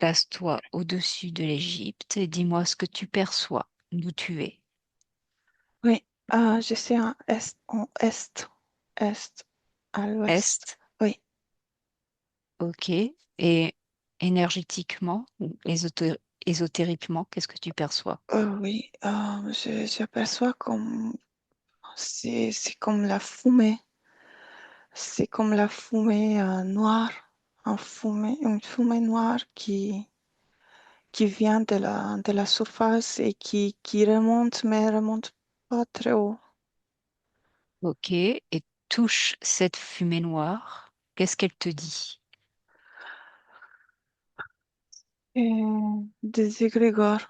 Place-toi au-dessus de l'Égypte et dis-moi ce que tu perçois, d'où tu es. Oui, je suis est, à l'ouest. Est, Oui, ok. Et énergétiquement ou ésotériquement, qu'est-ce que tu perçois? oui, j'aperçois comme c'est comme la fumée, c'est comme la fumée noire, une fumée noire qui vient de la surface et qui remonte, mais remonte pas très haut. Ok. Et touche cette fumée noire, qu'est-ce qu'elle te dit? Et des égrégores,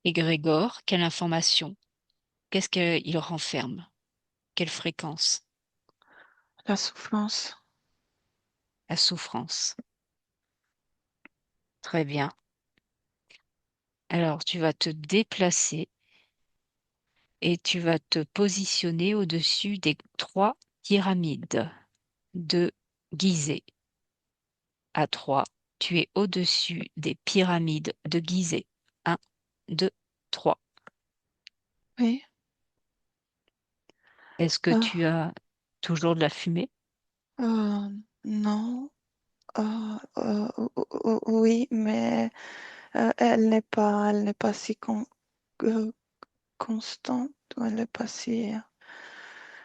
Et Grégor, quelle information? Qu'est-ce qu'il renferme? Quelle fréquence? la souffrance. La souffrance. Très bien. Alors, tu vas te déplacer et tu vas te positionner au-dessus des trois pyramides de Gizeh. À 3, tu es au-dessus des pyramides de Gizeh. 1, 2, 3. Oui, Est-ce que euh, tu as toujours de la fumée? non. Oui, mais elle n'est pas si euh, constante, elle n'est pas si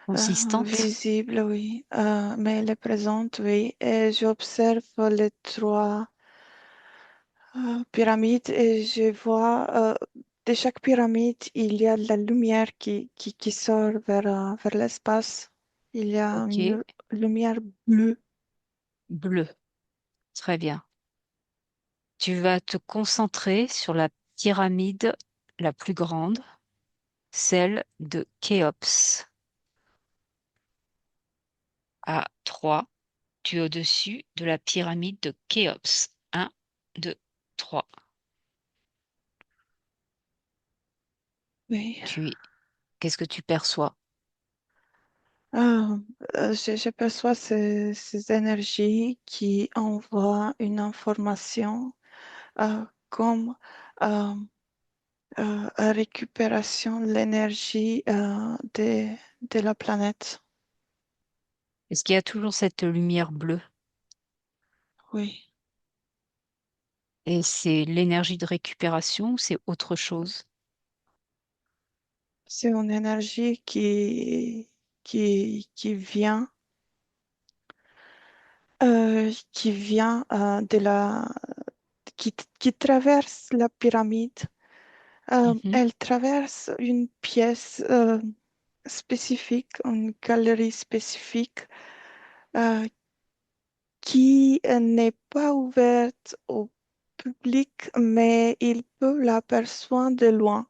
Consistante? visible, oui. Mais elle est présente, oui. Et j'observe les trois pyramides et je vois de chaque pyramide, il y a de la lumière qui sort vers l'espace. Il y a Ok. une lumière bleue. Bleu. Très bien. Tu vas te concentrer sur la pyramide la plus grande, celle de Khéops. À 3, tu es au-dessus de la pyramide de Khéops. 1, 2, 3. Oui. Qu'est-ce que tu perçois? Ah, je perçois ces énergies qui envoient une information comme euh, récupération de l'énergie de la planète. Est-ce qu'il y a toujours cette lumière bleue? Oui, Et c'est l'énergie de récupération ou c'est autre chose? c'est une énergie qui vient qui traverse la pyramide. Mhm. Elle traverse une pièce spécifique, une galerie spécifique euh, qui n'est pas ouverte au public, mais il peut l'apercevoir de loin.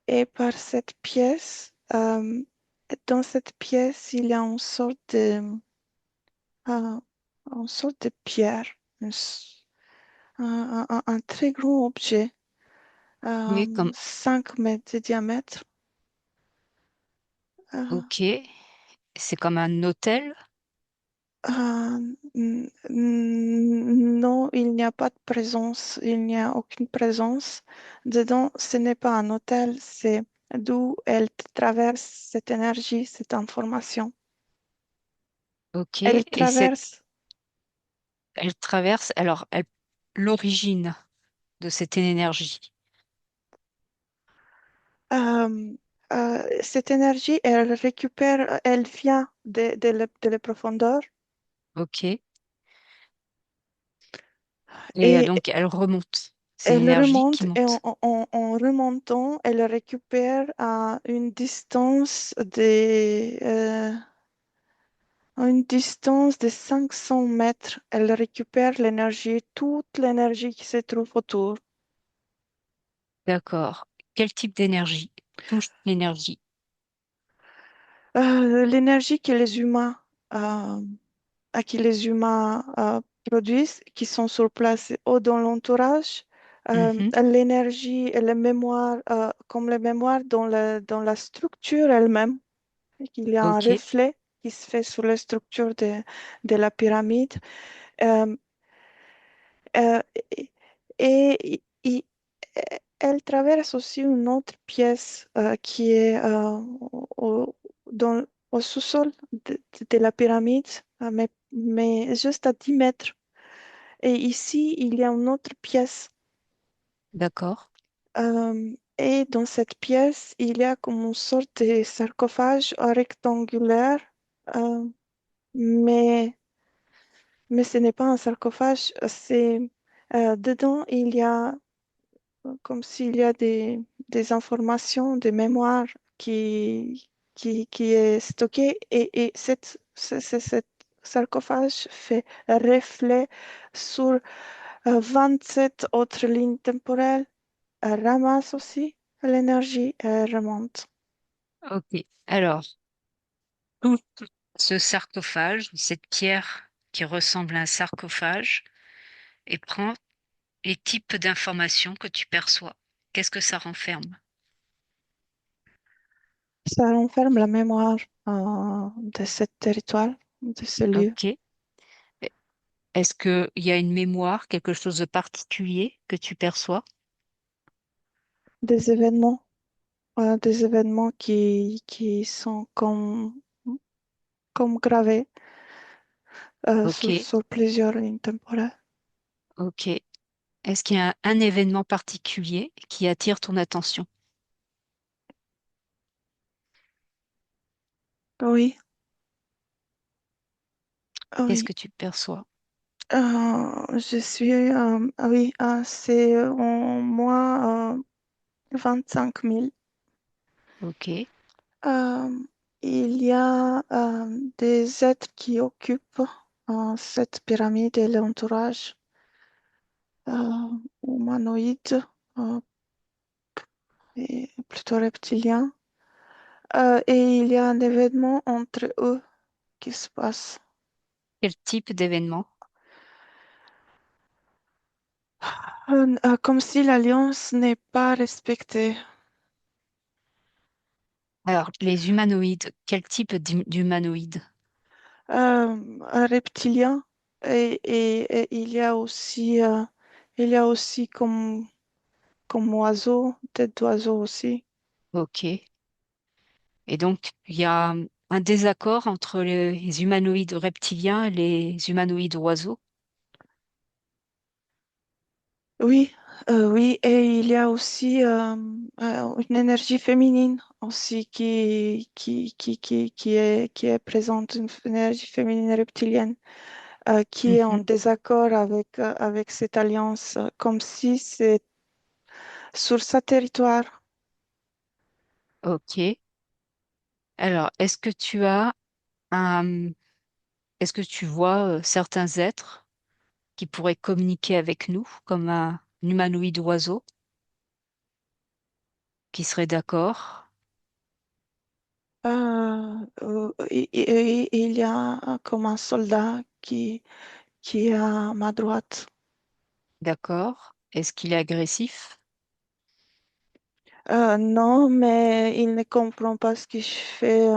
Et par cette pièce, dans cette pièce, il y a euh, une sorte de pierre, un très grand objet, Oui, comme 5 mètres de diamètre. Euh, ok, c'est comme un hôtel. Non, il n'y a pas de présence, il n'y a aucune présence. Dedans, ce n'est pas un hôtel, c'est d'où elle traverse cette énergie, cette information. Ok, Elle et traverse, elle traverse l'origine de cette énergie. euh, cette énergie, elle récupère, elle vient de la profondeur Ok, et et donc elle remonte. C'est elle l'énergie qui remonte et monte. en remontant, elle récupère à une distance à une distance de 500 mètres. Elle récupère l'énergie, toute l'énergie qui se trouve autour. D'accord. Quel type d'énergie touche l'énergie? L'énergie que les humains, euh, à qui les humains produisent, qui sont sur place ou dans l'entourage, Mhm. l'énergie et les mémoires, comme les mémoires dans dans la structure elle-même, il y a un Ok, reflet. qui se fait sur la structure de la pyramide. Euh, euh, et elle traverse aussi une autre pièce qui est au sous-sol de la pyramide, mais juste à 10 mètres. Et ici, il y a une autre pièce. D'accord. Et dans cette pièce, il y a comme une sorte de sarcophage rectangulaire, euh, mais, mais ce n'est pas un sarcophage. Dedans, il y a comme s'il y a des informations, des mémoires qui est stockée et cet sarcophage fait reflet sur 27 autres lignes temporelles. Elle ramasse aussi l'énergie et elle remonte. Ok. Alors, tout ce sarcophage, cette pierre qui ressemble à un sarcophage, et prend les types d'informations que tu perçois. Qu'est-ce que ça renferme? Ça renferme la mémoire de ce territoire, de ce lieu, Ok. Est-ce qu'il y a une mémoire, quelque chose de particulier que tu perçois? des événements, des événements qui sont comme gravés Ok. sur plusieurs lignes temporelles. Ok. Est-ce qu'il y a un événement particulier qui attire ton attention? Oui, Qu'est-ce oui. que tu perçois? Je suis, oui, c'est en mois 25 000. Ok. Euh, il y a des êtres qui occupent cette pyramide et l'entourage humanoïde euh, et plutôt reptilien. Et il y a un événement entre eux qui se passe. Quel type d'événement? Comme si l'alliance n'est pas respectée. Alors, les humanoïdes, quel type d'humanoïde? Un reptilien et il y a aussi comme oiseau, tête d'oiseau aussi. Ok. Et donc, il y a un désaccord entre les humanoïdes reptiliens et les humanoïdes oiseaux. Oui, oui, et il y a aussi une énergie féminine aussi qui est présente, une énergie féminine reptilienne qui est en Mhm. désaccord avec cette alliance, comme si c'est sur sa territoire. Ok. Alors, un, est-ce que tu vois certains êtres qui pourraient communiquer avec nous, comme un humanoïde oiseau, qui serait d'accord? Et il y a comme un soldat qui est à ma droite. D'accord. Est-ce qu'il est agressif? Non, mais il ne comprend pas ce que je fais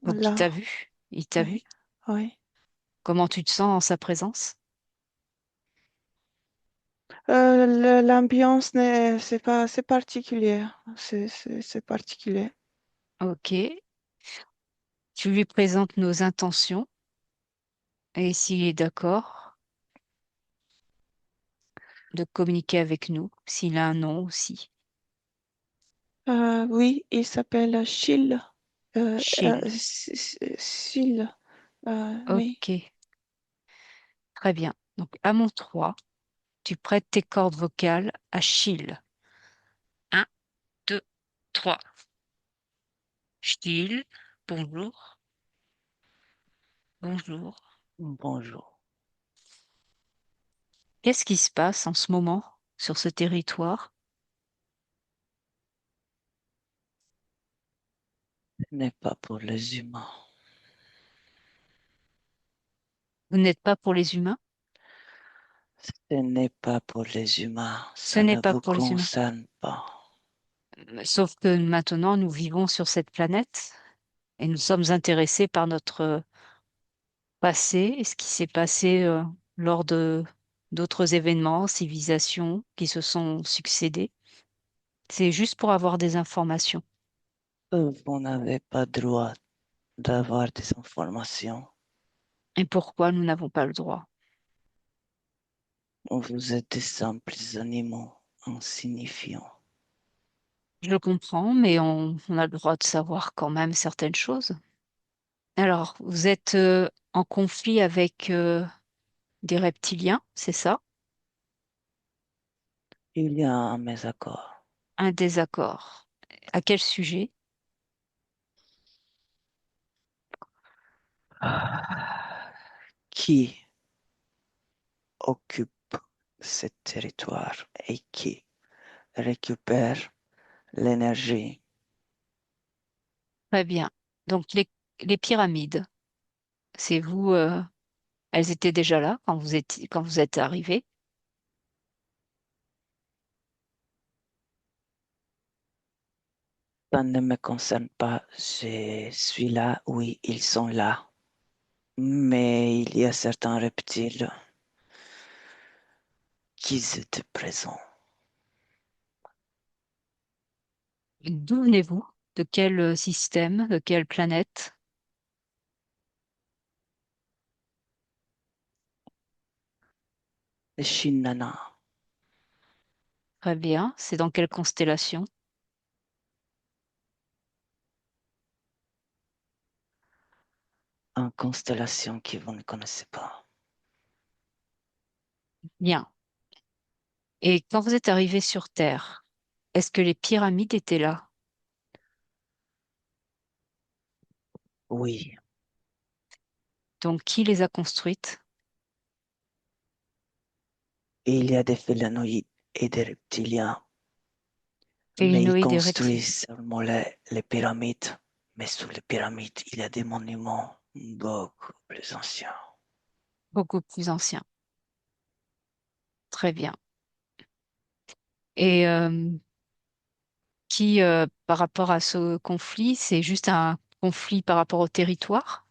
Donc, il t'a là. vu? Il t'a vu? Oui, oui. Comment tu te sens en sa présence? L'ambiance, c'est particulier. C'est particulier. Ok. Tu lui présentes nos intentions et s'il est d'accord de communiquer avec nous, s'il a un nom aussi. Oui, il s'appelle Achille. Chill. Achille. Oui. Ok. Très bien. Donc, à mon 3, tu prêtes tes cordes vocales à Chill. Un, 2, 3. Chill. Bonjour. Bonjour. Bonjour. Qu'est-ce qui se passe en ce moment sur ce territoire? Ce n'est pas pour les humains. Vous n'êtes pas pour les humains? Ce n'est pas pour les humains. Ce Ça n'est ne pas vous pour les humains. concerne pas. Sauf que maintenant, nous vivons sur cette planète. Et nous sommes intéressés par notre passé et ce qui s'est passé lors de d'autres événements, civilisations qui se sont succédés. C'est juste pour avoir des informations. Vous n'avez pas droit d'avoir des informations. Et pourquoi nous n'avons pas le droit? Vous êtes des simples animaux insignifiants. Je le comprends, mais on a le droit de savoir quand même certaines choses. Alors, vous êtes en conflit avec des reptiliens, c'est ça? Il y a un mésaccord. Un désaccord. À quel sujet? Qui occupe ce territoire et qui récupère l'énergie? Très bien. Donc, les pyramides, c'est vous, elles étaient déjà là quand vous êtes arrivé. Ça ne me concerne pas. Je suis là, oui, ils sont là. Mais il y a certains reptiles qui étaient présents. D'où venez-vous? De quel système? De quelle planète? Les Shinana, Très bien. C'est dans quelle constellation? une constellation que vous ne connaissez pas. Bien. Et quand vous êtes arrivé sur Terre, est-ce que les pyramides étaient là? Oui, Donc, qui les a construites? il y a des félanoïdes et des reptiliens, mais ils Félinoïdes et reptiles. construisent seulement les pyramides. Mais sous les pyramides, il y a des monuments beaucoup plus anciens. Beaucoup plus anciens. Très bien. Et par rapport à ce conflit, c'est juste un conflit par rapport au territoire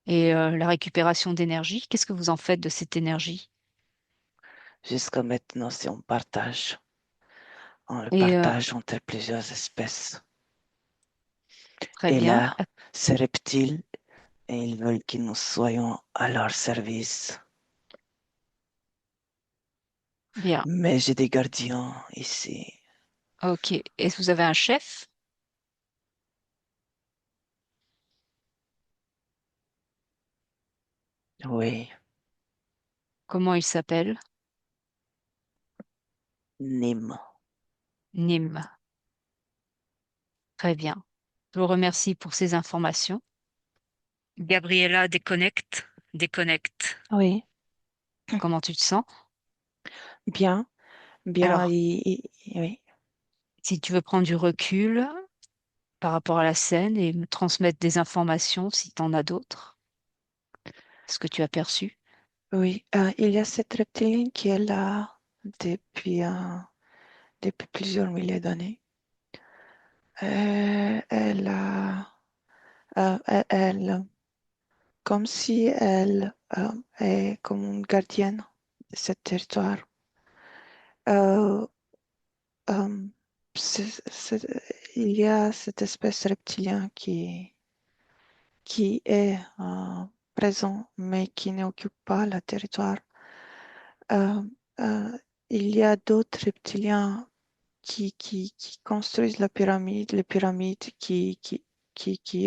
et la récupération d'énergie. Qu'est-ce que vous en faites de cette énergie? Jusqu'à maintenant, c'est un partage. On le Et partage entre plusieurs espèces. très Et bien, là, ces reptiles, ils veulent que nous soyons à leur service. bien. Mais j'ai des gardiens ici. Ok. Est-ce que vous avez un chef? Oui, Comment il s'appelle? Nîmes. Nîmes. Très bien. Je vous remercie pour ces informations. Gabriella, déconnecte. Déconnecte. Oui, Comment tu te sens? bien, bien, Alors, oui. si tu veux prendre du recul par rapport à la scène et me transmettre des informations si tu en as d'autres, ce que tu as perçu. Oui, il y a cette reptilienne qui est là depuis, depuis plusieurs milliers d'années. Elle a, elle, comme si elle est comme une gardienne de ce territoire. Euh, euh, il y a cette espèce reptilien qui est présent, mais qui n'occupe pas le territoire. Euh, euh, il y a d'autres reptiliens qui construisent la pyramide, les pyramides qui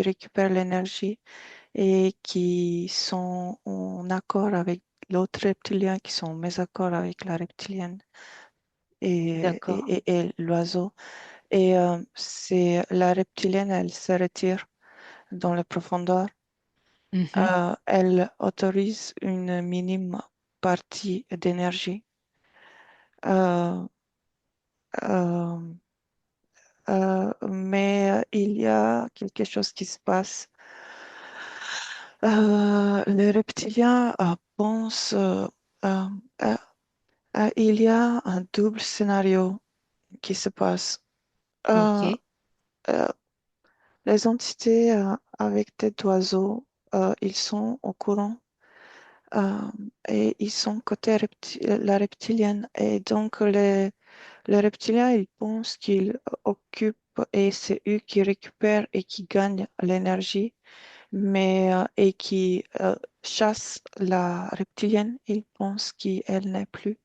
récupèrent l'énergie et qui sont en accord avec l'autre reptilien, qui sont en mésaccord avec la reptilienne D'accord. et l'oiseau. Et c'est la reptilienne, elle se retire dans la profondeur. Mhm. Elle autorise une minime partie d'énergie. Euh, euh, mais il y a quelque chose qui se passe. Les reptiliens pensent, euh, euh, il y a un double scénario qui se passe. Euh, Ok. euh, les entités avec tête d'oiseau, ils sont au courant euh, et ils sont côté la reptilienne. Et donc, les reptiliens, ils pensent qu'ils occupent et c'est eux qui récupèrent et qui gagnent l'énergie, mais et qui chassent la reptilienne. Ils pensent qu'elle n'est plus,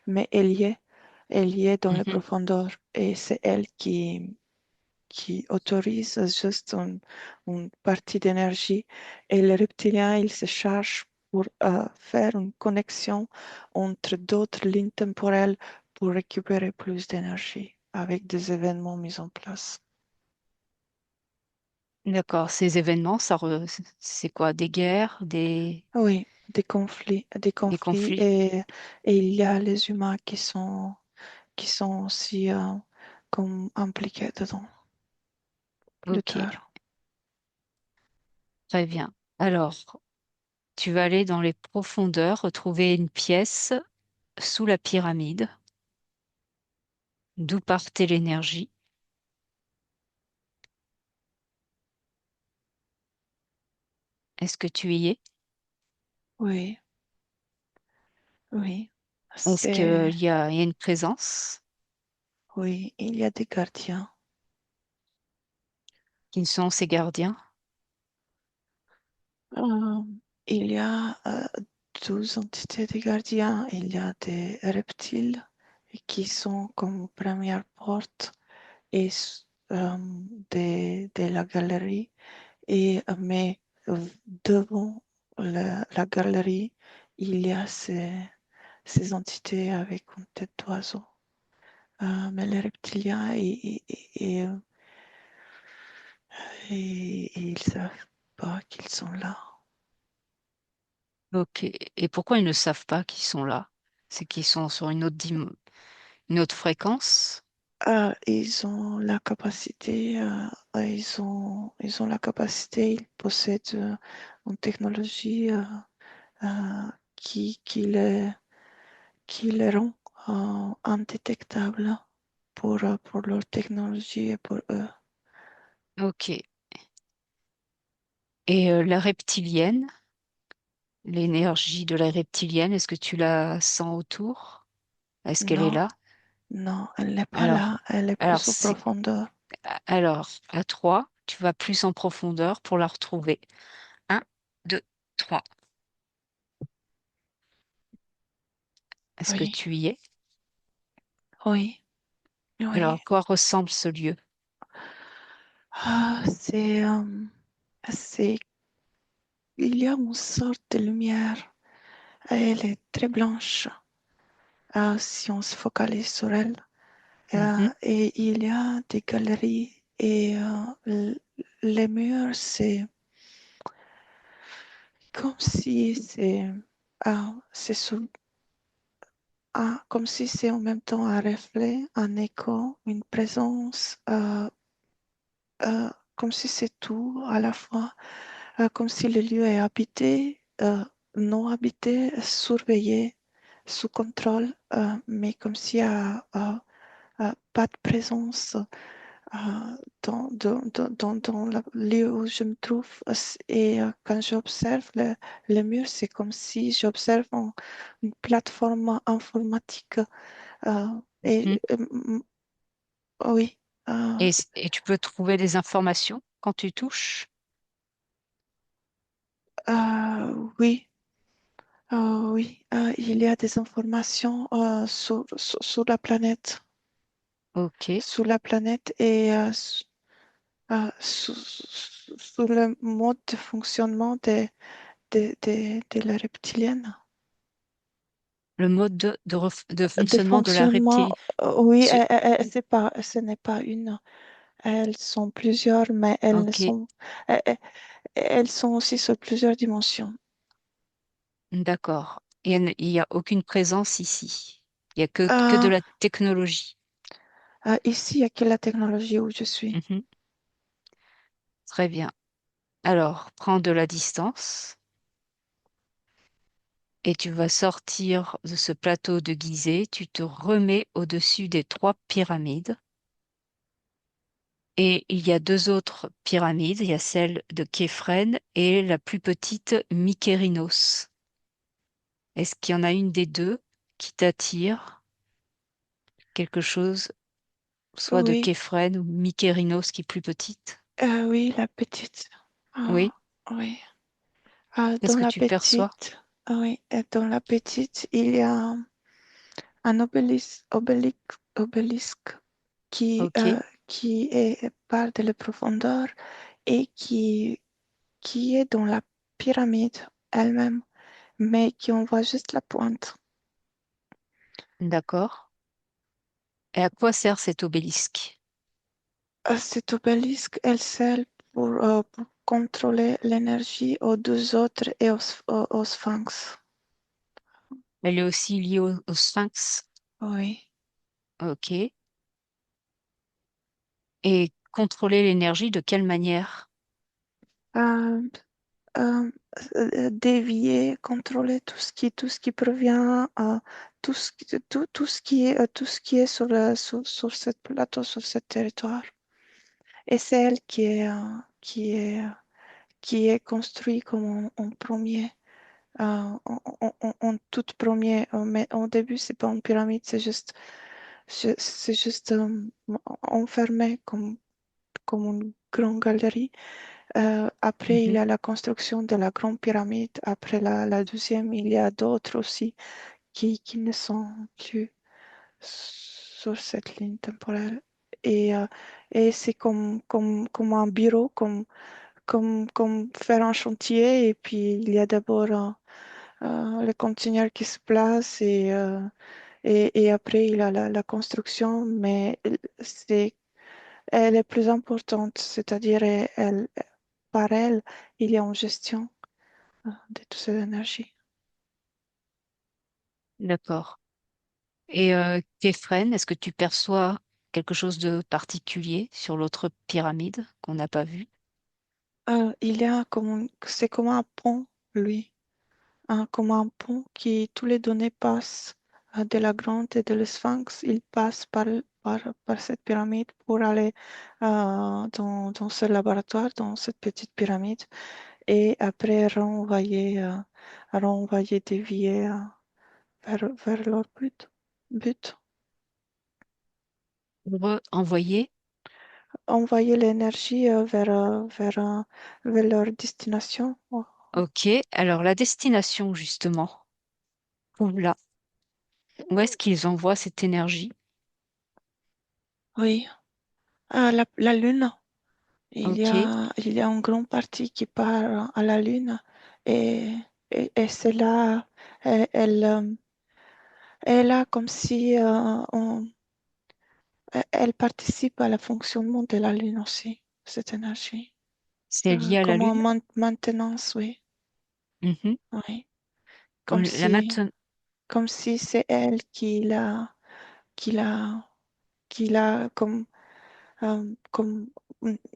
mais elle y est dans les Mhm. profondeurs et c'est elle qui autorise juste une partie d'énergie et le reptilien, il se charge pour faire une connexion entre d'autres lignes temporelles pour récupérer plus d'énergie avec des événements mis en place. D'accord. Ces événements, c'est quoi? Des guerres, Oui, des des conflits conflits? et il y a les humains qui sont aussi comme impliqués dedans plus Ok, tard. très bien. Alors, tu vas aller dans les profondeurs, retrouver une pièce sous la pyramide, d'où partait l'énergie. Est-ce que tu y es? Oui, oui, Est-ce c'est, qu'il y a une présence? oui, il y a des gardiens. Qui sont ces gardiens? Euh, il y a 12 entités de gardiens. Il y a des reptiles qui sont comme première porte et de la galerie. Et, mais devant la galerie, il y a ces entités avec une tête d'oiseau. Mais les reptiliens, ils ne savent pas qu'ils sont là. Ok. Et pourquoi ils ne savent pas qu'ils sont là? C'est qu'ils sont sur une autre fréquence? Ils ont la capacité, ils ont la capacité, ils possèdent une technologie euh, qui qui les rend indétectables pour leur technologie et pour eux. Ok. Et la reptilienne, l'énergie de la reptilienne, est-ce que tu la sens autour? Est-ce qu'elle est Non, là? non, elle n'est pas Alors, là, elle est alors, plus en profondeur. à 3, tu vas plus en profondeur pour la retrouver. Un, 2, 3. Est-ce que Oui, tu y es? oui, Alors, oui. à quoi ressemble ce lieu? Ah, c'est, il y a une sorte de lumière. Elle est très blanche si on se focalise sur elle. Mhm. Et il y a des galeries et les murs, c'est comme si comme si c'est en même temps un reflet, un écho, une présence, comme si c'est tout à la fois, comme si le lieu est habité, non habité, surveillé, sous contrôle, mais comme s'il n'y a pas de présence dans le lieu où je me trouve. Et quand j'observe le mur, c'est comme si j'observe une plateforme informatique. euh, et Mhm. oui, euh, Et tu peux trouver des informations quand tu touches? oui, oui, il y a des informations sur la planète, Ok. sur la planète et sur le mode de fonctionnement de la reptilienne. Le mode de De fonctionnement de la fonctionnement, reptile. oui, Ce- ce n'est pas une. Elles sont plusieurs, mais elles ne Ok, sont, elles sont aussi sur plusieurs dimensions. d'accord. Et il n'y a aucune présence ici. Il n'y a que de Euh, la technologie. Ici, il n'y a que la technologie où je suis. Mhm. Très bien. Alors, prends de la distance et tu vas sortir de ce plateau de Gizeh. Tu te remets au-dessus des 3 pyramides Et il y a deux autres pyramides. Il y a celle de Képhren et la plus petite Mykérinos. Est-ce qu'il y en a une des deux qui t'attire? Quelque chose, soit de Oui, Képhren ou Mykérinos qui est plus petite? oui, la petite. Oui. Oui. Qu'est-ce Dans que la tu perçois? petite, oui, dans la petite, il y a un obélisque Ok, qui est, part de la profondeur et qui est dans la pyramide elle-même, mais qui on voit juste la pointe. d'accord. Et à quoi sert cet obélisque? Cet obélisque, elle sert pour contrôler l'énergie aux deux autres et au sphinx. Elle est aussi liée au sphinx. Oui. Ok. Et contrôler l'énergie de quelle manière? Euh, euh, Dévier, contrôler tout ce qui provient, tout ce qui est sur cette plateau, sur ce territoire. Et c'est elle qui est construit comme en premier, en tout premier. Mais au début, c'est pas une pyramide, c'est juste enfermé comme une grande galerie. Après, il y Mhm. a la construction de la grande pyramide. Après la deuxième, il y a d'autres aussi qui ne sont plus sur cette ligne temporelle. Et, euh, et c'est comme un bureau, comme faire un chantier. Et puis, il y a d'abord le conteneur qui se place et après, il y a la construction. Mais c'est, elle est plus importante, c'est-à-dire par elle, il y a une gestion de toute cette énergie. D'accord. Et Képhren, est-ce que tu perçois quelque chose de particulier sur l'autre pyramide qu'on n'a pas vu? Il y a c'est comme un pont, lui, comme un pont qui, tous les données passent de la grande et de le sphinx, ils passent par cette pyramide pour aller dans ce laboratoire, dans cette petite pyramide, et après renvoyer dévier vers leur but. Envoyer? Envoyer l'énergie vers leur destination. Oh, Ok. Alors la destination, justement, où là? Où est-ce qu'ils envoient cette énergie? oui, la Lune. Ok. Il y a une grande partie qui part à la Lune et, et c'est là, elle a comme si elle participe à la fonctionnement de la Lune aussi, cette énergie. C'est lié à la Comme en Lune? maintenance, oui, Mhm. oui. Comme la maintenance. Comme si c'est elle qui l'a, qui l'a comme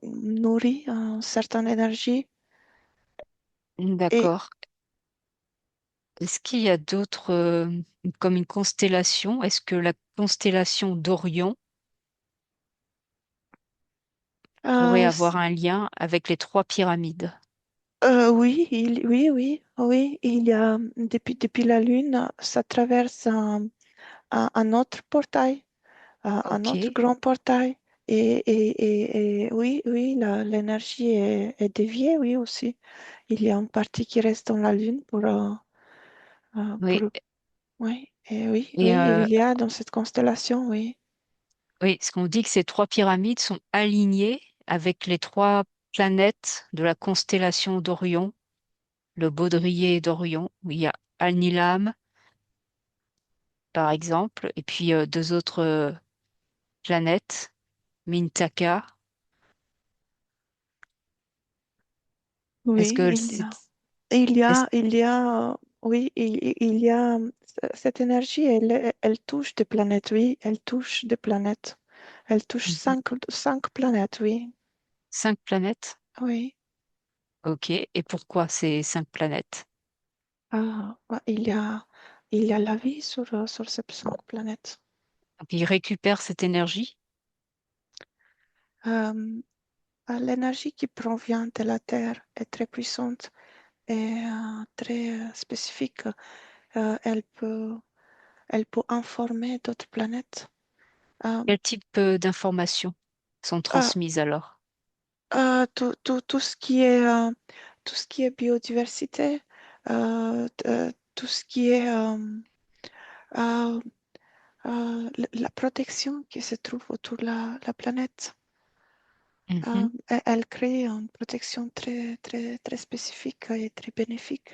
nourri une certaine énergie. Et D'accord. Est-ce qu'il y a d'autres, comme une constellation? Est-ce que la constellation d'Orion pourrait euh, avoir un lien avec les trois pyramides? oui, oui, il y a depuis la Lune, ça traverse un autre portail, un autre Ok. grand portail. Et oui, oui, l'énergie est déviée, oui, aussi. Il y a une partie qui reste dans la Lune pour Oui. oui, et oui, Et oui, il y a dans cette constellation, oui. oui, ce qu'on dit que ces trois pyramides sont alignées avec les trois planètes de la constellation d'Orion, le baudrier d'Orion, où il y a Alnilam, par exemple, et puis deux autres planètes, Mintaka. Est-ce Oui, que il y a. c'est... est-ce- Oui, il y a cette énergie, elle touche des planètes, oui, elle touche des planètes. Elle touche Mhm. cinq planètes, oui, Cinq planètes? oui. Ok. Et pourquoi ces cinq planètes? Ouais, il y a la vie sur ces cinq planètes. Donc, ils récupèrent cette énergie? Euh, L'énergie qui provient de la Terre est très puissante et très spécifique. Elle peut informer d'autres planètes. Euh, Quel type d'informations sont euh, transmises alors? tout ce qui est biodiversité, tout ce qui est euh, la protection qui se trouve autour de la planète. Mhm. Elle crée une protection très, très, très spécifique et très bénéfique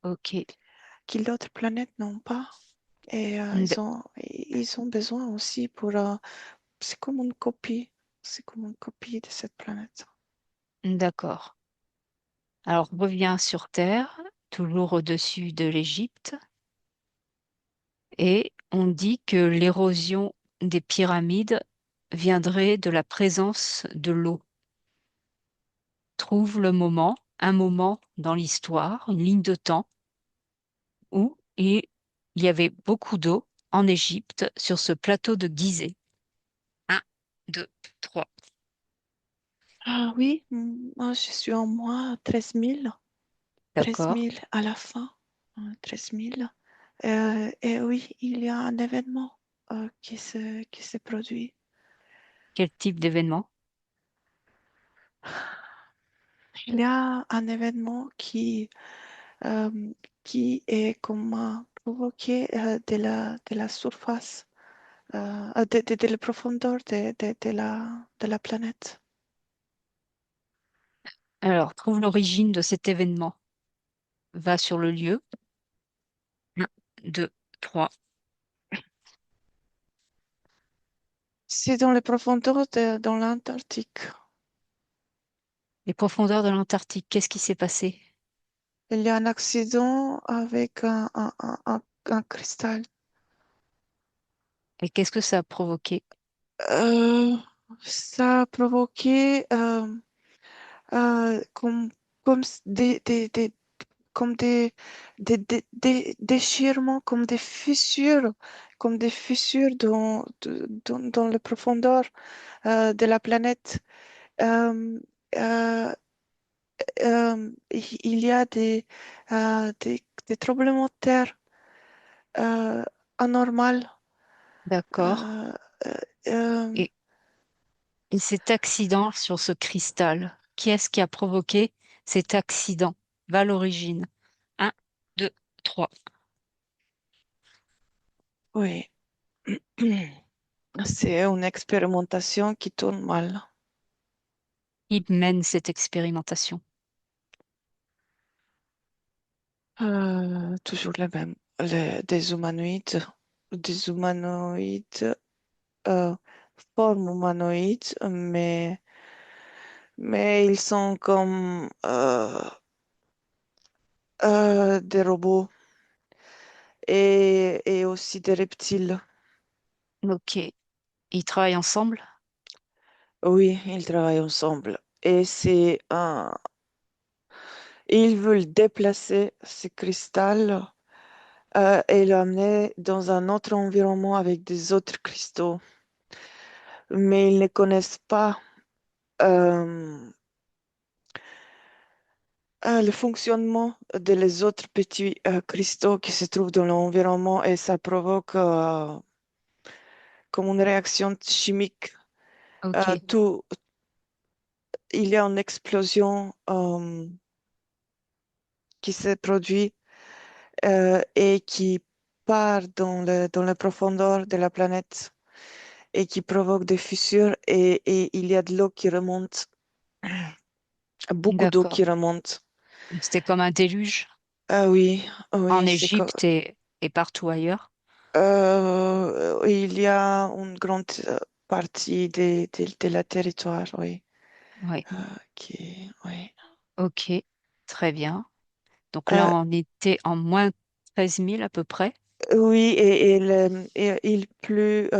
Ok. que d'autres planètes n'ont pas. Et D- ils ont besoin aussi pour... c'est comme une copie. C'est comme une copie de cette planète. D'accord. Alors, reviens sur Terre, toujours au-dessus de l'Égypte, et on dit que l'érosion des pyramides viendrait de la présence de l'eau. Trouve un moment dans l'histoire, une ligne de temps où il y avait beaucoup d'eau en Égypte sur ce plateau de Gizeh. Un, 2, 3. Ah oui, moi je suis en moi 13 000. 13 000 D'accord. à la fin. 13 000. Et oui, il y a un événement qui se produit. Quel type d'événement? Il y a un événement euh, qui est comme provoqué de la surface, de la profondeur de la planète. Alors, trouve l'origine de cet événement. Va sur le lieu. Un, 2, 3. C'est dans les profondeurs dans l'Antarctique. Les profondeurs de l'Antarctique, qu'est-ce qui s'est passé? Il y a un accident avec un cristal. Et qu'est-ce que ça a provoqué? Euh, Ça a provoqué comme, comme des déchirements, comme des fissures dans la profondeur de la planète. Euh, euh, il y a des tremblements de terre anormaux. D'accord. Euh, euh, euh, Et, et cet accident sur ce cristal, qui est-ce qui a provoqué cet accident? Va à l'origine. Un, 2, 3. oui, c'est une expérimentation qui tourne mal. Qui mène cette expérimentation? Toujours les mêmes. Des humanoïdes, euh, forme humanoïde, mais ils sont comme des robots et aussi des reptiles. Ok. Ils travaillent ensemble? Oui, ils travaillent ensemble. Et ils veulent déplacer ce cristal et l'amener dans un autre environnement avec des autres cristaux. Mais ils ne connaissent pas euh, le fonctionnement de les autres petits cristaux qui se trouvent dans l'environnement et ça provoque comme une réaction chimique. Ok. Tout, il y a une explosion qui se produit et qui part dans la profondeur de la planète et qui provoque des fissures et il y a de l'eau qui remonte, beaucoup d'eau D'accord. qui remonte. C'était comme un déluge Ah oui, en oui, Égypte et partout ailleurs. il y a une grande partie de la territoire, oui, Oui. oui. Ok. Très bien. Donc là, Euh, on était en moins 13 000 à peu près. oui, et il pleut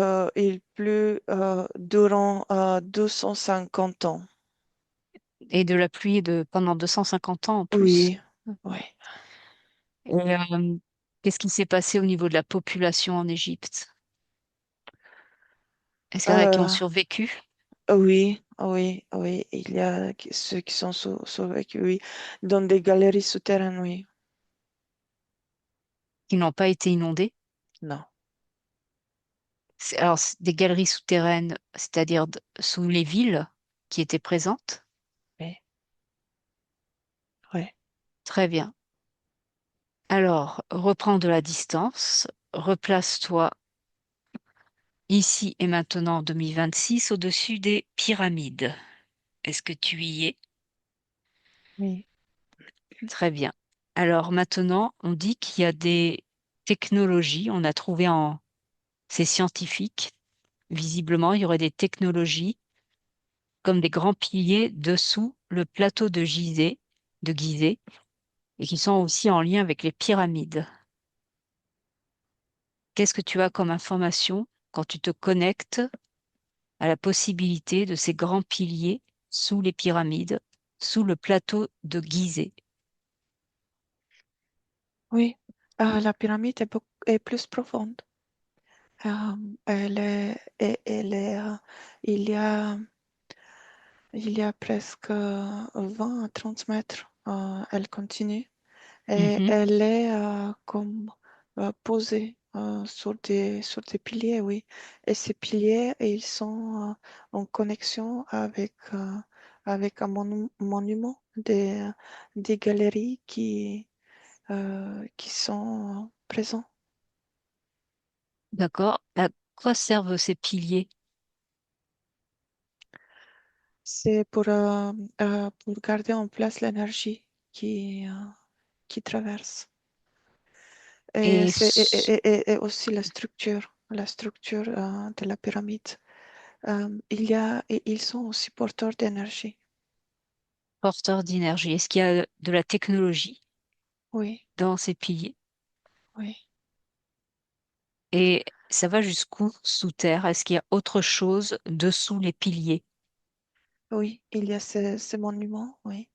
durant 250 ans. Et de la pluie pendant 250 ans en plus. Oui, oui. Et qu'est-ce qui s'est passé au niveau de la population en Égypte? Est-ce qu'il y en a qui ont Euh, survécu? Oui, oui, oui. Il y a ceux qui sont survécus, oui. Dans des galeries souterraines, oui. qui n'ont pas été inondées? Non. Alors, des galeries souterraines, c'est-à-dire sous les villes qui étaient présentes? Oui, oui, Très bien. Alors, reprends de la distance, replace-toi ici et maintenant en 2026 au-dessus des pyramides. Est-ce que tu y es? oui, Très bien. Alors maintenant, on dit qu'il y a des technologies, on a trouvé c'est scientifique, visiblement, il y aurait des technologies comme des grands piliers dessous le plateau de Gizeh, et qui sont aussi en lien avec les pyramides. Qu'est-ce que tu as comme information quand tu te connectes à la possibilité de ces grands piliers sous les pyramides, sous le plateau de Gizeh? oui. La pyramide est plus profonde. Elle est, elle est, il y a, il y a presque 20 à 30 mètres. Elle continue et Mhm. elle est comme posée sur des piliers, oui. Et ces piliers, ils sont en connexion avec un monument, des galeries qui sont présents. D'accord. À quoi servent ces piliers? C'est pour garder en place l'énergie qui, euh, qui traverse. Et, Et c'est, et aussi la structure de la pyramide. Ils sont aussi porteurs d'énergie. porteurs d'énergie. Est-ce qu'il y a de la technologie Oui, dans ces piliers? oui, Et ça va jusqu'où sous terre? Est-ce qu'il y a autre chose dessous les piliers? oui. Il y a ce monument, oui.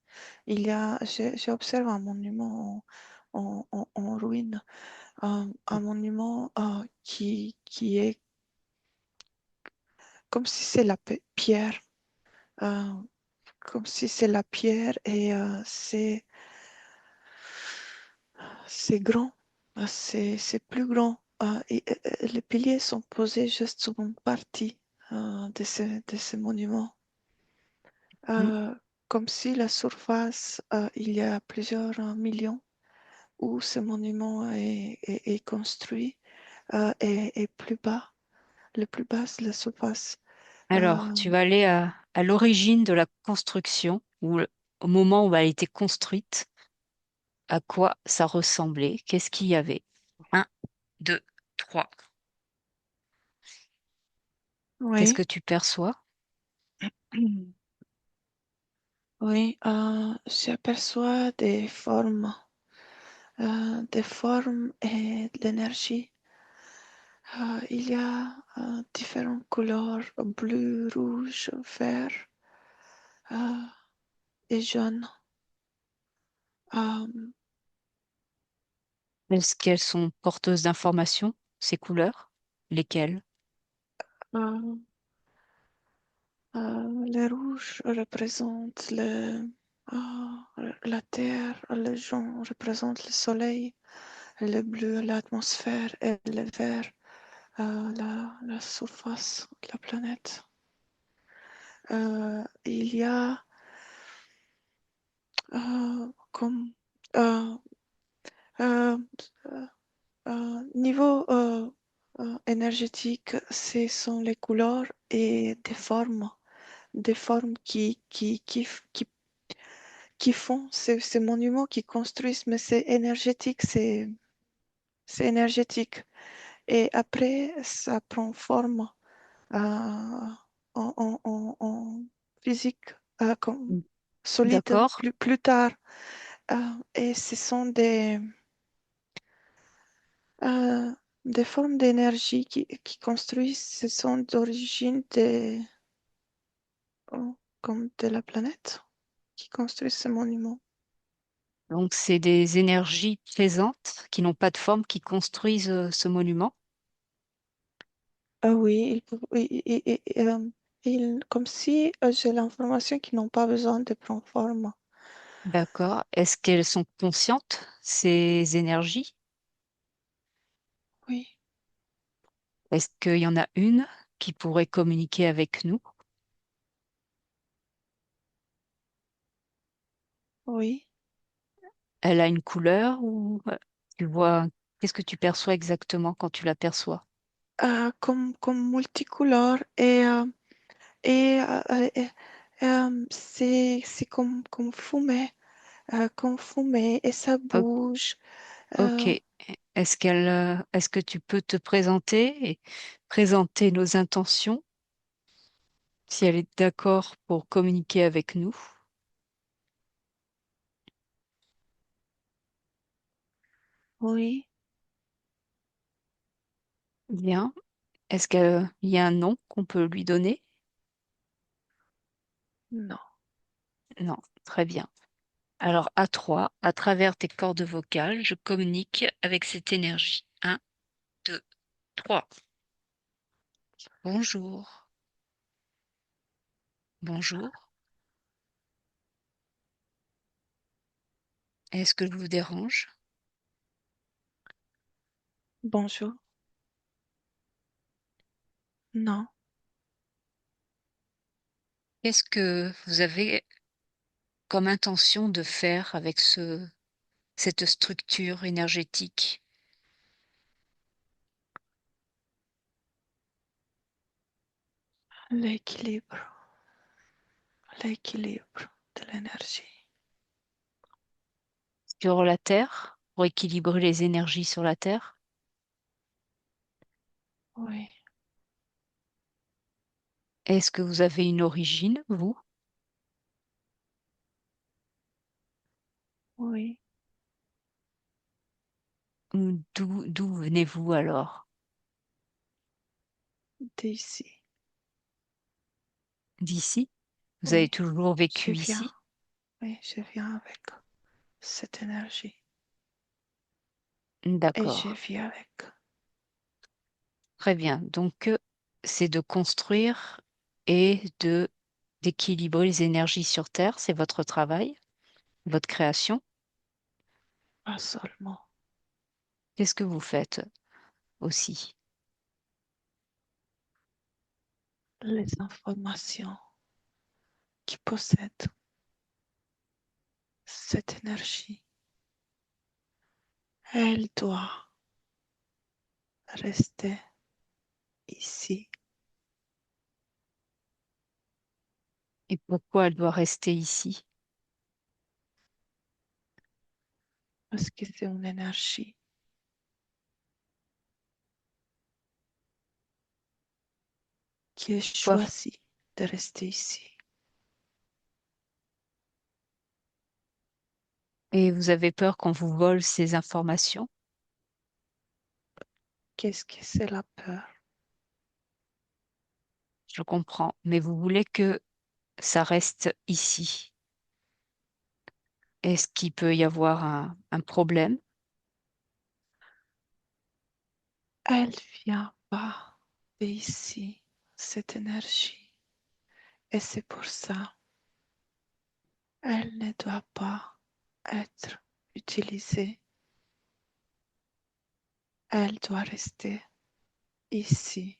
J'observe un monument en ruine, un monument qui est comme si c'est la pierre. euh, Comme si c'est la pierre et c'est grand. C'est plus grand. Les piliers sont posés juste sur une partie de ce monument. Mm. Euh, Comme si la surface, il y a plusieurs millions où ce monument est construit, est plus bas. Le plus bas, c'est la surface. Alors, Euh, tu vas aller à l'origine de la construction, au moment où elle a été construite, à quoi ça ressemblait, qu'est-ce qu'il y avait. Un, deux, trois. Qu'est-ce oui. que tu perçois? Oui, j'aperçois des formes et de l'énergie. Il y a différentes couleurs, bleu, rouge, vert euh, et jaune. Euh, Est-ce qu'elles sont porteuses d'informations, ces couleurs? Lesquelles? euh, les rouges représentent la terre, le jaune représente le soleil, le bleu l'atmosphère et le vert la surface de la planète. Il y a comme euh, euh, niveau énergétique, ce sont les couleurs et des formes qui font ces monuments qui construisent, mais c'est énergétique, c'est énergétique. Et après, ça prend forme euh, en physique, comme Mm. solide D'accord. plus tard. Et ce sont euh, des formes d'énergie qui construisent, ce sont d'origine comme de la planète qui construisent ce monument. Donc, c'est des énergies présentes qui n'ont pas de forme qui construisent ce monument. Ah oui, comme si j'ai l'information qu'ils n'ont pas besoin de prendre forme. D'accord. Est-ce qu'elles sont conscientes, ces énergies? Oui, Est-ce qu'il y en a une qui pourrait communiquer avec nous? oui. Elle a une couleur ou tu vois, qu'est-ce que tu perçois exactement quand tu l'aperçois? Comme multicolore et c'est comme fumée, et ça O- bouge. Ok. euh, Est-ce que tu peux te présenter et présenter nos intentions, si elle est d'accord pour communiquer avec nous? oui, Bien. Est-ce qu'il y a un nom qu'on peut lui donner? non. Non. Très bien. Alors, à trois, à travers tes cordes vocales, je communique avec cette énergie. Un, deux, trois. Bonjour. Bonjour. Est-ce que je vous dérange? Bonjour. Non. Qu'est-ce que vous avez comme intention de faire avec cette structure énergétique? L'équilibre. L'équilibre de l'énergie. Sur la Terre, pour équilibrer les énergies sur la Terre? Oui, Est-ce que vous avez une origine, vous? oui. Ou d'où venez-vous alors? D'ici. D'ici? Vous avez Oui. toujours Je vécu viens. ici? Oui, je viens avec cette énergie. Et je D'accord. vis avec. Très bien. Donc, c'est de construire et d'équilibrer les énergies sur Terre. C'est votre travail, votre création. Pas seulement Qu'est-ce que vous faites aussi? les informations qui possèdent cette énergie. Elle doit rester ici Et pourquoi elle doit rester ici? parce que c'est une énergie qui est Quoi- choisie de rester ici. Et vous avez peur qu'on vous vole ces informations? Qu'est-ce que c'est la peur? Je comprends. Mais vous voulez que ça reste ici. Est-ce qu'il peut y avoir un problème? Elle vient pas d'ici, cette énergie. Et c'est pour ça, elle ne doit pas être utilisée. Elle doit rester ici,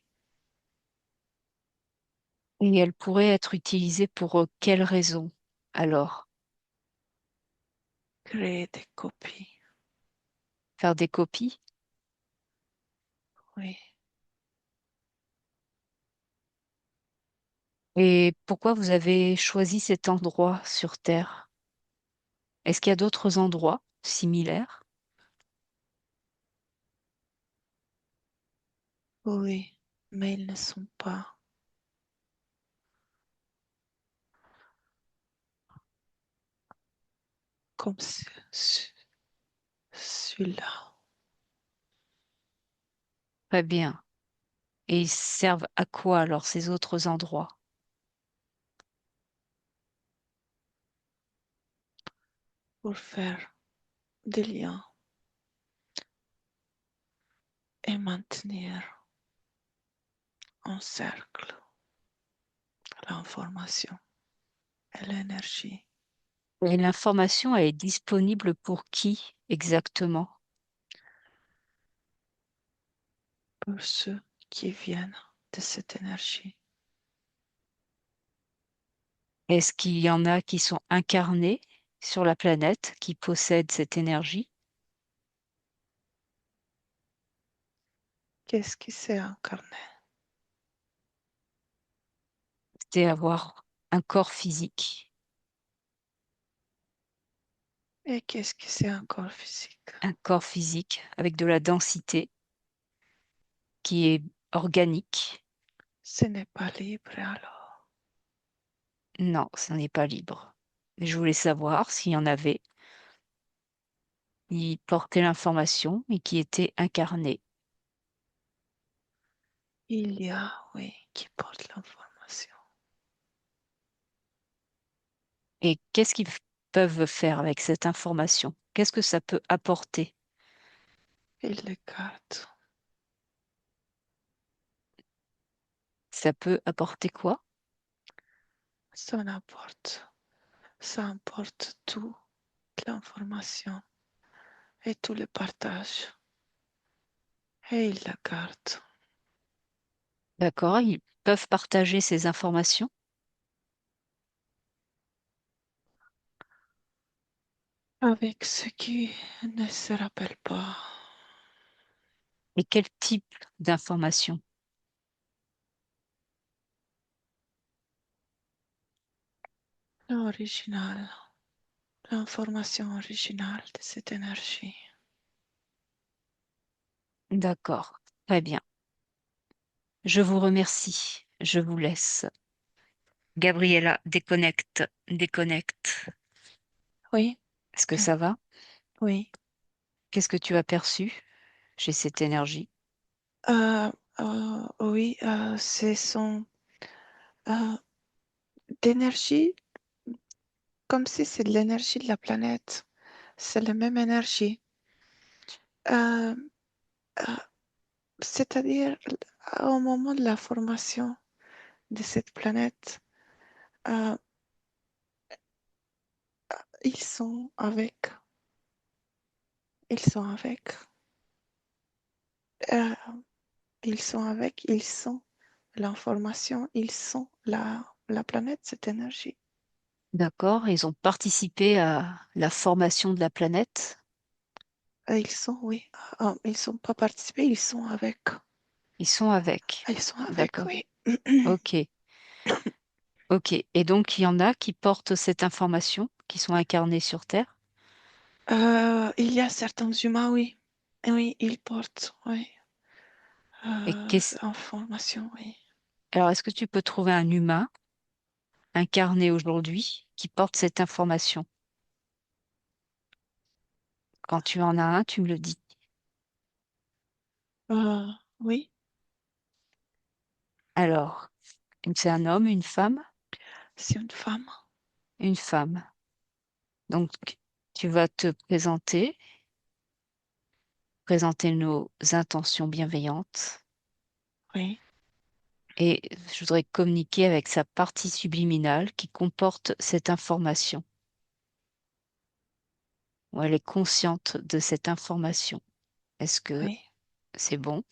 Et elle pourrait être utilisée pour quelle raison alors? créer des copies. Faire des copies? Oui, Et pourquoi vous avez choisi cet endroit sur Terre? Est-ce qu'il y a d'autres endroits similaires? oui, mais ils ne sont pas comme celui-là Très bien. Et ils servent à quoi alors ces autres endroits? pour faire des liens et maintenir un cercle. l'information et l'énergie Et l'information, elle est disponible pour qui exactement? pour ceux qui viennent de cette énergie. Est-ce qu'il y en a qui sont incarnés sur la planète, qui possèdent cette énergie? Qu'est-ce qui s'est incarné? C'est avoir un corps physique, Et qu'est-ce qui s'est encore physique? un corps physique avec de la densité qui est organique. Ce n'est pas libre alors. Non, ça n'est pas libre. Je voulais savoir s'il y en avait qui portaient l'information et qui étaient incarnés. Il y a, oui, qui porte l'information. Et qu'est-ce qu'ils peuvent faire avec cette information? Qu'est-ce que ça peut apporter? Il les garde. Ça peut apporter quoi? Ça n'importe. Ça emporte toute l'information et tout le partage. Et il la garde D'accord, ils peuvent partager ces informations. avec ceux qui ne se rappellent pas. Et quel type d'informations? L'original, l'information originale de cette énergie. D'accord, très bien. Je vous remercie. Je vous laisse. Gabriella, déconnecte, déconnecte. Oui, Est-ce que ça va? oui. Qu'est-ce que tu as perçu chez cette énergie? Oui, ce sont euh, d'énergie comme si c'est de l'énergie de la planète. C'est la même énergie. Euh, euh, C'est-à-dire, au moment de la formation de cette planète, euh, ils sont avec, ils sont avec, euh, ils sont l'information, ils sont la planète, cette énergie. D'accord, ils ont participé à la formation de la planète. Ils sont, oui, ils sont pas participés, ils sont avec. Ils sont avec. Ils sont avec, D'accord. oui. Ok, ok. Et donc, il y en a qui portent cette information, qui sont incarnés sur Terre. Il y a certains humains, oui. Oui, ils portent, oui. Et qu'est-ce... Information, oui. Alors, est-ce que tu peux trouver un humain incarné aujourd'hui qui porte cette information? Quand tu en as un, tu me le dis. Oui, Alors, c'est un homme, une femme? c'est une femme. Une femme. Donc, tu vas te présenter nos intentions bienveillantes Oui, et je voudrais communiquer avec sa partie subliminale qui comporte cette information, où elle est consciente de cette information. Est-ce que oui, c'est bon?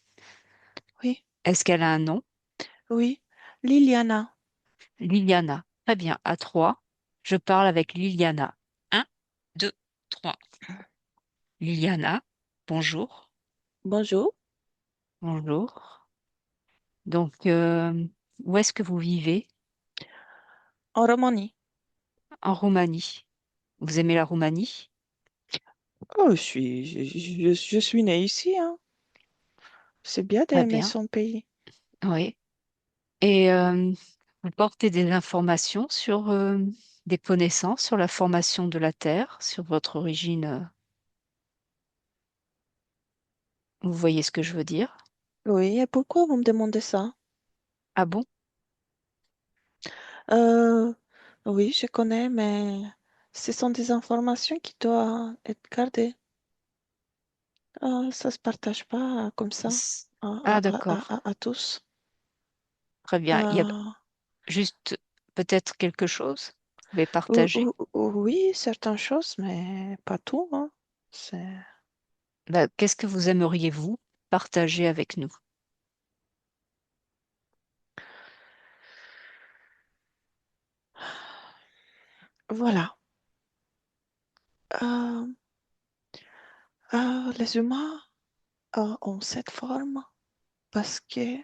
oui, Est-ce qu'elle a un nom? oui. Liliana, Liliana. Très bien, à trois, je parle avec Liliana. Un, deux, trois. Liliana, bonjour. bonjour. Bonjour. Donc, où est-ce que vous vivez? En Roumanie. En Roumanie. Vous aimez la Roumanie? Oh, je suis née ici, hein. C'est bien Très d'aimer bien. son pays. Oui. Et vous portez des informations sur des connaissances sur la formation de la Terre, sur votre origine. Vous voyez ce que je veux dire? Oui, et pourquoi vous me demandez ça? Ah bon? Euh, oui, je connais, mais ce sont des informations qui doivent être gardées. Ça se partage pas comme ça Ah d'accord. à tous. Très bien. Euh, Juste peut-être quelque chose? Vous pouvez partager? Oui, certaines choses, mais pas tout, hein. C'est... Bah, qu'est-ce que vous aimeriez, vous, partager avec nous? Voilà. Euh, les humains ont cette forme parce qu'ils